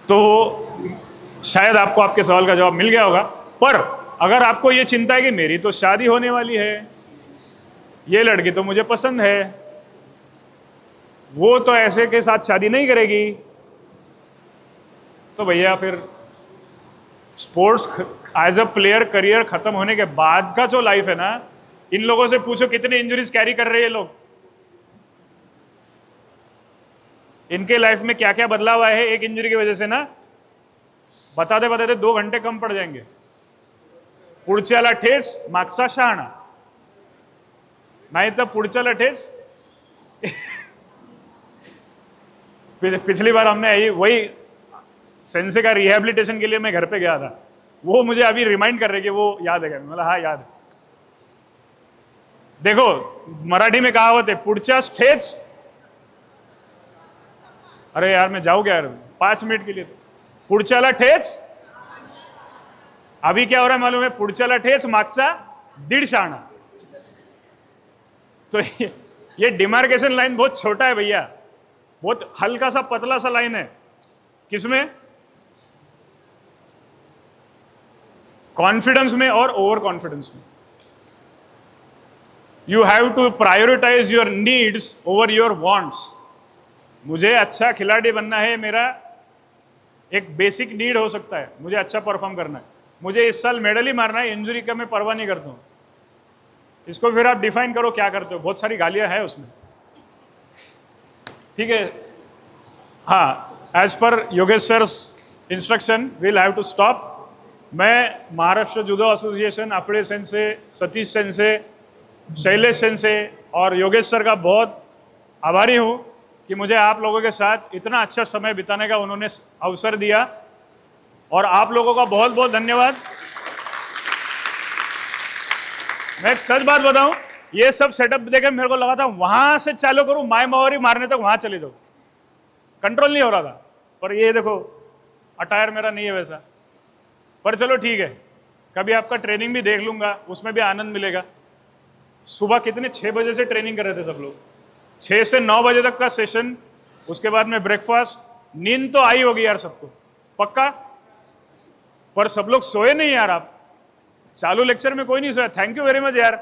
Speaker 1: तो शायद आपको आपके सवाल का जवाब मिल गया होगा। पर अगर आपको ये चिंता है कि मेरी तो शादी होने वाली है, ये लड़की तो मुझे पसंद है, वो तो ऐसे के साथ शादी नहीं करेगी, तो भैया फिर sports as a player career खत्म होने के बाद का जो लाइफ है ना, इन लोगों से पूछो कितने इंजरीज कैरी कर रहे हैं लोग, इनके लाइफ में क्या क्या बदलाव आए हैं एक इंजरी की वजह से ना, बताते बताते 2 घंटे कम पड़ जाएंगे। पुढच्याला ठेस मागचा शहाणा, नहीं तो पुढच्याला ठेस पिछली बार हमने वही सेंसे का रिहेबिलिटेशन के लिए मैं घर पे गया था, वो मुझे अभी रिमाइंड कर रहे कि वो याद है क्या? मतलब हाँ याद है। देखो मराठी में कहावत है, पुढच्याच ठेच, अरे यार मैं जाऊँ क्या यार 5 मिनट के लिए, तो पुढच्याला ठेच, अभी क्या हो रहा है मालूम है? पुढच्याला ठेच मागचा दीड शहाणा। तो ये डिमार्केशन लाइन बहुत छोटा है भैया, बहुत हल्का सा पतला सा लाइन है। किसमें? कॉन्फिडेंस में और ओवर कॉन्फिडेंस में। You have to prioritise your needs over your wants. मुझे अच्छा खिलाड़ी बनना है, मेरा एक बेसिक नीड हो सकता है, मुझे अच्छा परफॉर्म करना है, मुझे इस साल मेडल ही मारना है, इंजरी का मैं परवाह नहीं करता हूँ। इसको फिर आप डिफाइन करो क्या करते हो, बहुत सारी गालियां हैं उसमें, ठीक है। हाँ, as per Yogesh sir's instruction will have to stop. मैं Maharashtra judo association, Afade sensei, Satish sensei, Shailesh sensei और योगेश सर का बहुत आभारी हूँ कि मुझे आप लोगों के साथ इतना अच्छा समय बिताने का उन्होंने अवसर दिया, और आप लोगों का बहुत बहुत धन्यवाद। मैं एक सच बात बताऊं, ये सब सेटअप देखे मेरे को लगा था वहां से चालू करूं, माय मवारी मारने तक वहां चले जाऊं, कंट्रोल नहीं हो रहा था। पर ये देखो अटायर मेरा नहीं है वैसा, पर चलो ठीक है, कभी आपका ट्रेनिंग भी देख लूंगा, उसमें भी आनंद मिलेगा। सुबह कितने 6 बजे से ट्रेनिंग कर रहे थे सब लोग, 6 से 9 बजे तक का सेशन, उसके बाद में ब्रेकफास्ट, नींद तो आई होगी यार सबको पक्का, पर सब लोग सोए नहीं यार। आप चालू लेक्चर में कोई नहीं सोया, थैंक यू वेरी मच यार।